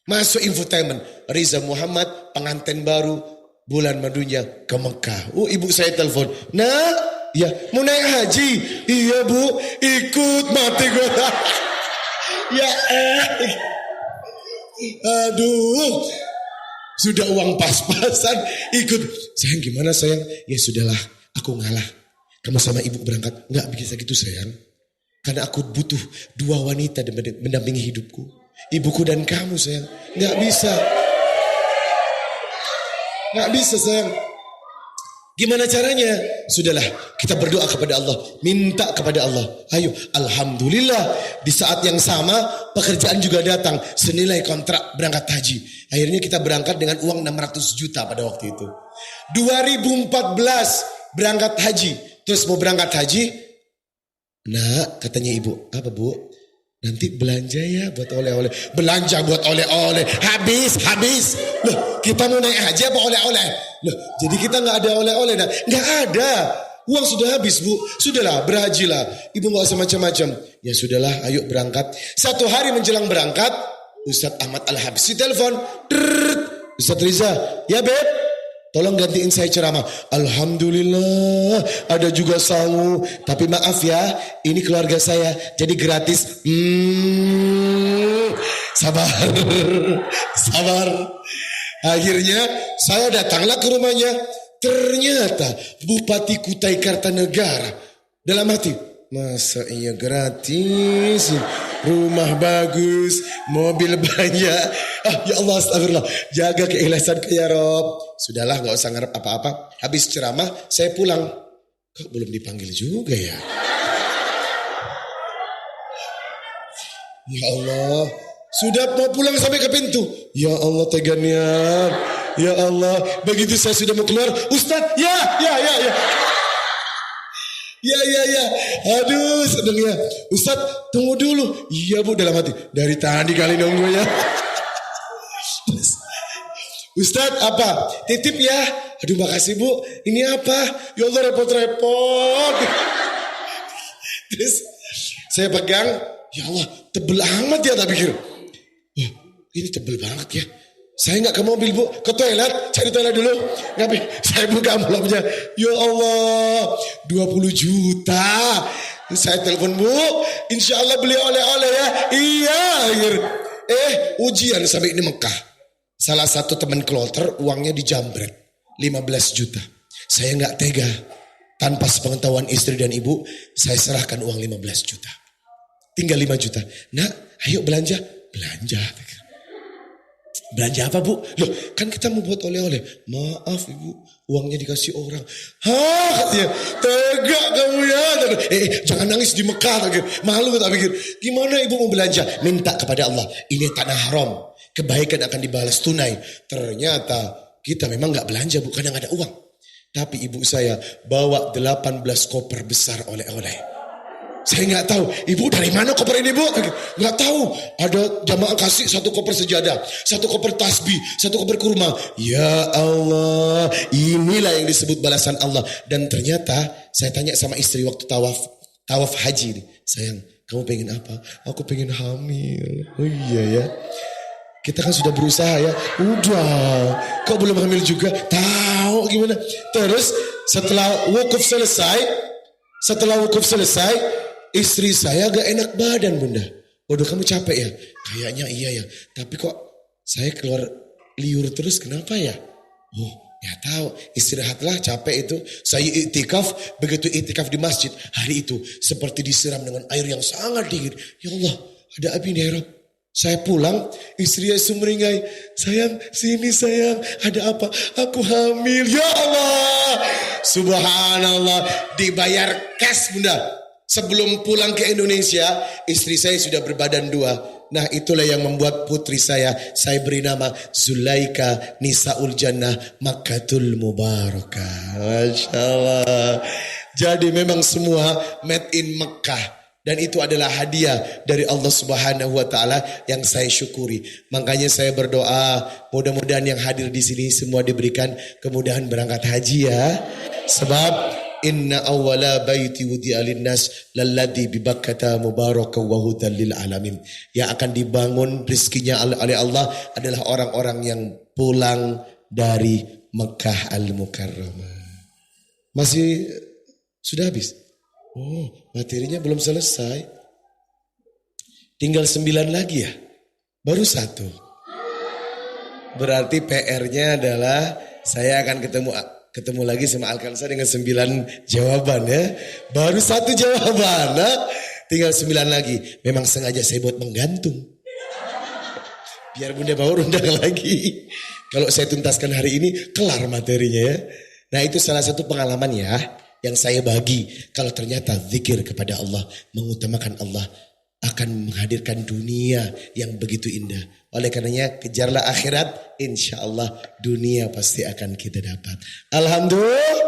Masuk infotainment. Riza Muhammad, pengantin baru. Bulan madunya ke Mekah. Ibu saya telepon. Nah, ya mau naik haji. Iya bu, ikut mati gue. Ya aduh, sudah uang pas-pasan ikut. Sayang gimana sayang? Ya sudahlah, aku ngalah. Kamu sama ibu berangkat. Enggak bisa gitu sayang. Karena aku butuh 2 wanita mendampingi hidupku. Ibuku dan kamu sayang. Enggak bisa. Enggak bisa sayang. Gimana caranya? Sudahlah, kita berdoa kepada Allah, minta kepada Allah. Ayo, alhamdulillah di saat yang sama pekerjaan juga datang senilai kontrak berangkat haji. Akhirnya kita berangkat dengan uang 600 juta pada waktu itu. 2014 berangkat haji. Terus mau berangkat haji, nah katanya ibu, apa bu? Nanti belanja ya buat oleh-oleh. Belanja buat oleh-oleh. Habis. Loh, kita mau naik haji apa oleh-oleh? Loh, jadi kita gak ada oleh-oleh. Gak ada. Uang sudah habis bu. Sudahlah, berhajilah. Ibu gak usah macam-macam. Ya sudahlah, ayo berangkat. 1 hari menjelang berangkat, Ustadz Ahmad Al-Habsyi telepon. Ustadz Riza, ya beb, tolong gantiin saya ceramah. Alhamdulillah ada juga sangu. Tapi maaf ya, ini keluarga saya jadi gratis. Sabar. Akhirnya saya datanglah ke rumahnya. Ternyata Bupati Kutai Kartanegara. Dalam hati, masa iya gratis? Rumah bagus, mobil banyak. Ya Allah, astagfirullah. Jaga keikhlasanku ya Rob. Sudahlah, gak usah ngarep apa-apa. Habis ceramah, saya pulang. Kok belum dipanggil juga ya? Ya Allah. Sudah mau pulang sampai ke pintu. Ya Allah, teganya. Ya Allah. Begitu saya sudah mau keluar. Ustadz, ya. Ya. Aduh, sedangnya. Ustadz, tunggu dulu. Iya bu, dalam hati. Dari tadi kali nunggunya. Ustadz, apa? Titip ya. Aduh, makasih bu. Ini apa? Ya Allah, repot-repot. Terus saya pegang. Ya Allah, tebel amat ya, tak pikir. Ini tebel banget ya. Saya gak ke mobil bu, ke toilet, cari toilet dulu. Ngapain? Saya buka amplopnya. Ya Allah, 20 juta. Saya telepon bu, insya Allah beli oleh-oleh ya. Iya. Ujian sampai di Mekah. Salah satu teman kloter uangnya dijambret. 15 juta. Saya gak tega. Tanpa sepengetahuan istri dan ibu, saya serahkan uang 15 juta. Tinggal 5 juta. Nak, ayo belanja. Belanja apa bu? Loh, kan kita mau buat oleh-oleh. Maaf ibu, uangnya dikasih orang. Hah, katanya, tega kamu ya. Jangan nangis di Mekah. Malu tak pikir. Gimana ibu mau belanja? Minta kepada Allah. Ini tanah haram. Kebaikan akan dibalas tunai. Ternyata kita memang gak belanja bu, karena gak ada uang. Tapi ibu saya bawa 18 koper besar oleh-oleh. Saya nggak tahu, ibu dari mana koper ini bu? Nggak tahu. Ada jamaah kasih 1 koper sejadah, 1 koper tasbih, 1 koper kurma. Ya Allah, inilah yang disebut balasan Allah. Dan ternyata saya tanya sama istri waktu tawaf haji. Sayang, kamu pengen apa? Aku pengen hamil. Oh iya ya. Kita kan sudah berusaha ya. Udah, kok belum hamil juga? Tahu gimana? Terus setelah wukuf selesai, istri saya agak enak badan bunda. Waduh kamu capek ya? Kayaknya iya ya. Tapi kok saya keluar liur terus kenapa ya? Oh ya tahu istirahatlah capek itu. Saya iktikaf, begitu iktikaf di masjid hari itu seperti disiram dengan air yang sangat dingin. Ya Allah ada api nih ya Rob. Saya pulang, istri saya sumringgai, sayang sini sayang, ada apa? Aku hamil, ya Allah. Subhanallah, dibayar cash bunda. Sebelum pulang ke Indonesia, istri saya sudah berbadan 2. Nah itulah yang membuat putri saya beri nama Zulaika Nisaul Jannah Makkatul Mubarakah. Masya Allah. Jadi memang semua made in Mekah. Dan itu adalah hadiah dari Allah Subhanahu wa taala yang saya syukuri. Makanya saya berdoa mudah-mudahan yang hadir di sini semua diberikan kemudahan berangkat haji ya. Sebab inna awwala baiti wudi'a linnas lalladzi bi Bakkata mubarakan wa hudan lil alamin. Yang akan dibangun rezekinya oleh Allah adalah orang-orang yang pulang dari Mekah Al-Mukarramah. Masih sudah habis? Oh, materinya belum selesai. Tinggal 9 lagi ya. Baru 1. Berarti PR-nya adalah saya akan ketemu lagi sama Alkansa dengan 9 jawaban ya. Baru 1 jawaban. Nah, tinggal 9 lagi. Memang sengaja saya buat menggantung. Biar Bunda Baur undang lagi. Kalau saya tuntaskan hari ini kelar materinya ya. Nah, itu salah satu pengalaman ya. Yang saya bagi, kalau ternyata zikir kepada Allah, mengutamakan Allah, akan menghadirkan dunia yang begitu indah. Oleh karenanya kejarlah akhirat, insya Allah dunia pasti akan kita dapat. Alhamdulillah.